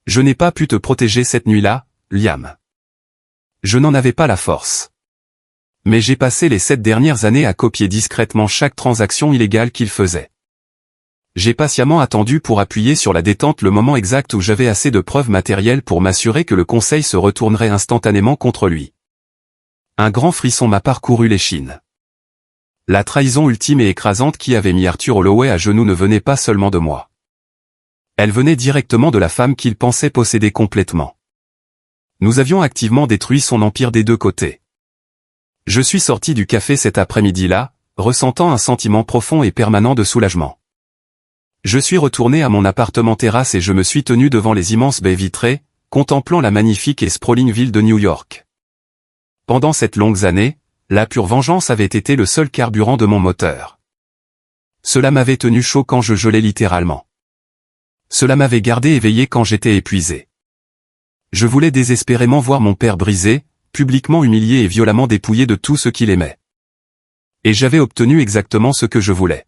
Je n'ai pas pu te protéger cette nuit-là, Liam. Je n'en avais pas la force. Mais j'ai passé les 7 dernières années à copier discrètement chaque transaction illégale qu'il faisait. J'ai patiemment attendu pour appuyer sur la détente le moment exact où j'avais assez de preuves matérielles pour m'assurer que le conseil se retournerait instantanément contre lui. Un grand frisson m'a parcouru l'échine. La trahison ultime et écrasante qui avait mis Arthur Holloway à genoux ne venait pas seulement de moi. Elle venait directement de la femme qu'il pensait posséder complètement. Nous avions activement détruit son empire des deux côtés. Je suis sorti du café cet après-midi-là, ressentant un sentiment profond et permanent de soulagement. Je suis retourné à mon appartement terrasse et je me suis tenu devant les immenses baies vitrées, contemplant la magnifique et sprawling ville de New York. Pendant cette longue année, la pure vengeance avait été le seul carburant de mon moteur. Cela m'avait tenu chaud quand je gelais littéralement. Cela m'avait gardé éveillé quand j'étais épuisé. Je voulais désespérément voir mon père brisé, publiquement humilié et violemment dépouillé de tout ce qu'il aimait. Et j'avais obtenu exactement ce que je voulais.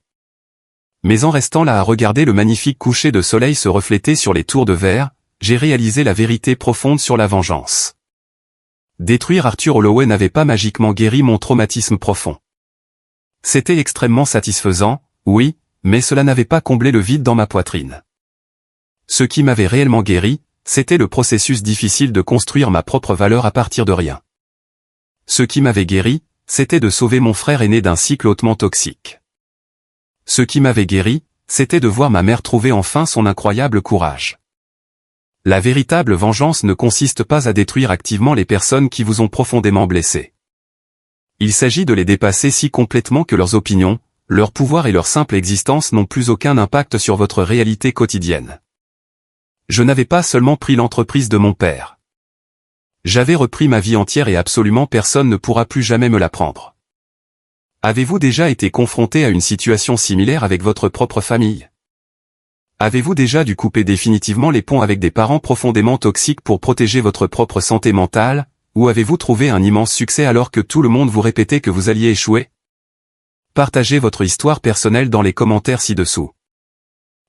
Mais en restant là à regarder le magnifique coucher de soleil se refléter sur les tours de verre, j'ai réalisé la vérité profonde sur la vengeance. Détruire Arthur Holloway n'avait pas magiquement guéri mon traumatisme profond. C'était extrêmement satisfaisant, oui, mais cela n'avait pas comblé le vide dans ma poitrine. Ce qui m'avait réellement guéri, c'était le processus difficile de construire ma propre valeur à partir de rien. Ce qui m'avait guéri, c'était de sauver mon frère aîné d'un cycle hautement toxique. Ce qui m'avait guéri, c'était de voir ma mère trouver enfin son incroyable courage. La véritable vengeance ne consiste pas à détruire activement les personnes qui vous ont profondément blessé. Il s'agit de les dépasser si complètement que leurs opinions, leur pouvoir et leur simple existence n'ont plus aucun impact sur votre réalité quotidienne. Je n'avais pas seulement pris l'entreprise de mon père. J'avais repris ma vie entière et absolument personne ne pourra plus jamais me la prendre. Avez-vous déjà été confronté à une situation similaire avec votre propre famille? Avez-vous déjà dû couper définitivement les ponts avec des parents profondément toxiques pour protéger votre propre santé mentale, ou avez-vous trouvé un immense succès alors que tout le monde vous répétait que vous alliez échouer? Partagez votre histoire personnelle dans les commentaires ci-dessous.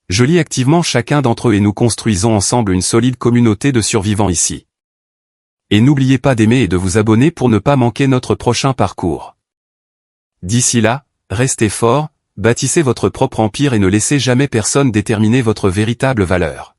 Je lis activement chacun d'entre eux et nous construisons ensemble une solide communauté de survivants ici. Et n'oubliez pas d'aimer et de vous abonner pour ne pas manquer notre prochain parcours. D'ici là, restez forts, bâtissez votre propre empire et ne laissez jamais personne déterminer votre véritable valeur.